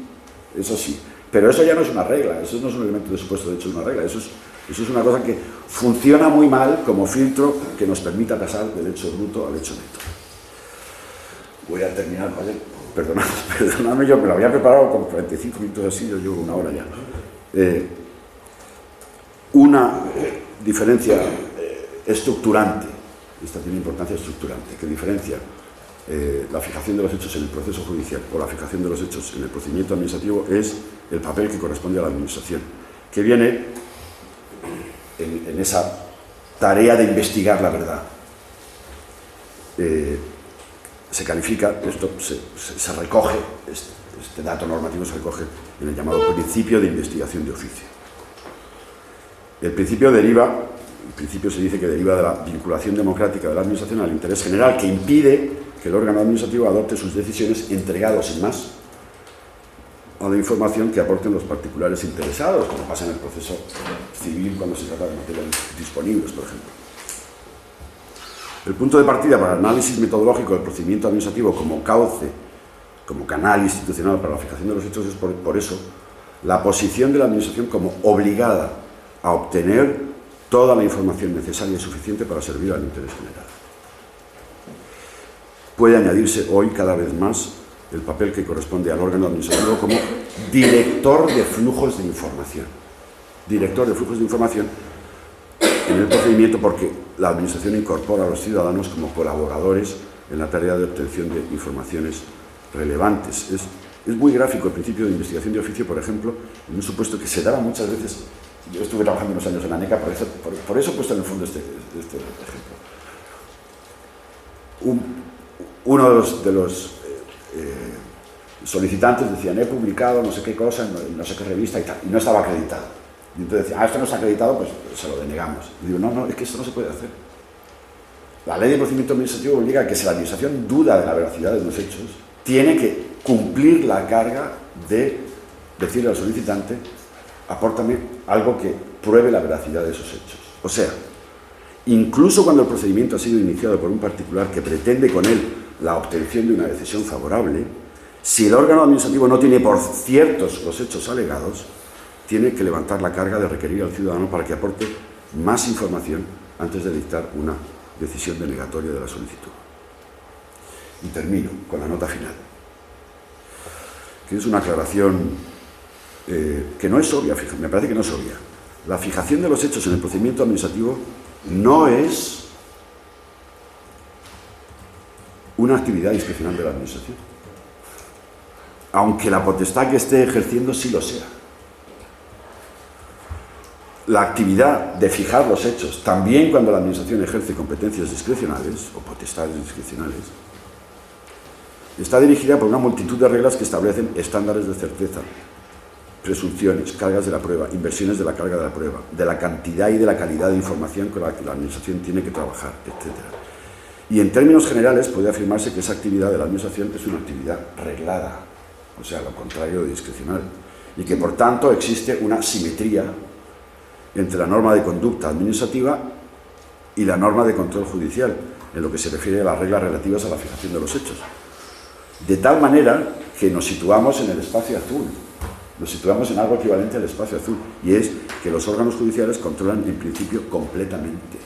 Pero eso ya no es una regla, eso no es un elemento de supuesto de hecho de una regla, eso es una cosa que funciona muy mal como filtro que nos permita pasar del hecho bruto al hecho neto. Voy a terminar, ¿vale? Perdonadme, yo me lo había preparado con 45 minutos así, yo llevo 1 hora ya. Una diferencia estructurante, esta tiene importancia estructurante, que diferencia la fijación de los hechos en el proceso judicial o la fijación de los hechos en el procedimiento administrativo es el papel que corresponde a la administración, que viene en esa tarea de investigar la verdad. Se califica, esto se recoge, este dato normativo se recoge en el llamado principio de investigación de oficio. El principio se dice que deriva de la vinculación democrática de la administración al interés general, que impide que el órgano administrativo adopte sus decisiones entregado sin más a la información que aporten los particulares interesados, como pasa en el proceso civil cuando se trata de materias disponibles, por ejemplo. El punto de partida para el análisis metodológico del procedimiento administrativo como cauce, como canal institucional para la fijación de los hechos es por eso la posición de la administración como obligada a obtener toda la información necesaria y suficiente para servir al interés general. Puede añadirse hoy cada vez más el papel que corresponde al órgano administrativo como director de flujos de información. Director de flujos de información en el procedimiento porque la administración incorpora a los ciudadanos como colaboradores en la tarea de obtención de informaciones relevantes. Es muy gráfico el principio de investigación de oficio, por ejemplo, en un supuesto que se daba muchas veces. Yo estuve trabajando unos años en la ANECA, por eso he puesto en el fondo este ejemplo. Uno de los solicitantes decían, he publicado no sé qué cosa en no sé qué revista y tal, y no estaba acreditado. Y entonces decían, esto no está acreditado, pues se lo denegamos. Y digo, no, es que esto no se puede hacer. La ley de procedimiento administrativo obliga a que si la administración duda de la veracidad de los hechos, tiene que cumplir la carga de decirle al solicitante: apórtame algo que pruebe la veracidad de esos hechos. O sea, incluso cuando el procedimiento ha sido iniciado por un particular que pretende con él la obtención de una decisión favorable, si el órgano administrativo no tiene por ciertos los hechos alegados, tiene que levantar la carga de requerir al ciudadano para que aporte más información antes de dictar una decisión denegatoria de la solicitud. Y termino con la nota final, que es una aclaración que no es obvia, me parece que no es obvia. La fijación de los hechos en el procedimiento administrativo no es una actividad discrecional de la administración, aunque la potestad que esté ejerciendo sí lo sea. La actividad de fijar los hechos, también cuando la administración ejerce competencias discrecionales o potestades discrecionales, está dirigida por una multitud de reglas que establecen estándares de certeza, presunciones, cargas de la prueba, inversiones de la carga de la prueba, de la cantidad y de la calidad de información con la que la administración tiene que trabajar, etc. Y en términos generales puede afirmarse que esa actividad de la administración es una actividad reglada, o sea, lo contrario de discrecional, y que por tanto existe una simetría entre la norma de conducta administrativa y la norma de control judicial, en lo que se refiere a las reglas relativas a la fijación de los hechos. De tal manera que nos situamos en el espacio azul, nos situamos en algo equivalente al espacio azul, y es que los órganos judiciales controlan en principio completamente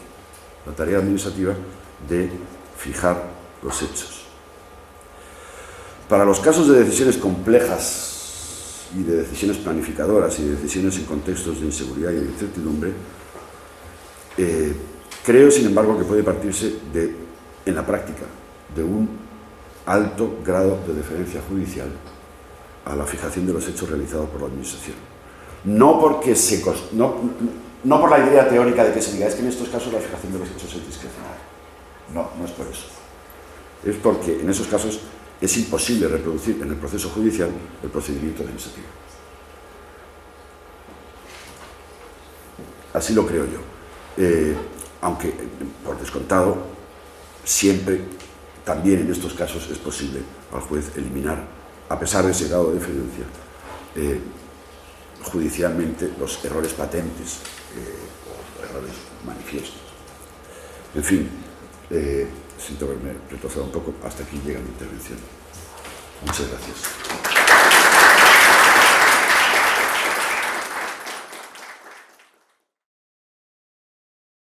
la tarea administrativa de fijar los hechos. Para los casos de decisiones complejas y de decisiones planificadoras y de decisiones en contextos de inseguridad y de incertidumbre, creo, sin embargo, que puede partirse en la práctica de un alto grado de deferencia judicial a la fijación de los hechos realizados por la administración. No por la idea teórica de que se diga es que en estos casos la fijación de los hechos es discrecional. No es por eso. Es porque en esos casos es imposible reproducir en el proceso judicial el procedimiento administrativo. Así lo creo yo. Aunque, por descontado, siempre, también en estos casos, es posible al juez eliminar, a pesar de ese grado de deferencia, judicialmente los errores patentes o errores manifiestos. En fin, siento haberme retrasado un poco. Hasta aquí llega mi intervención. Muchas gracias.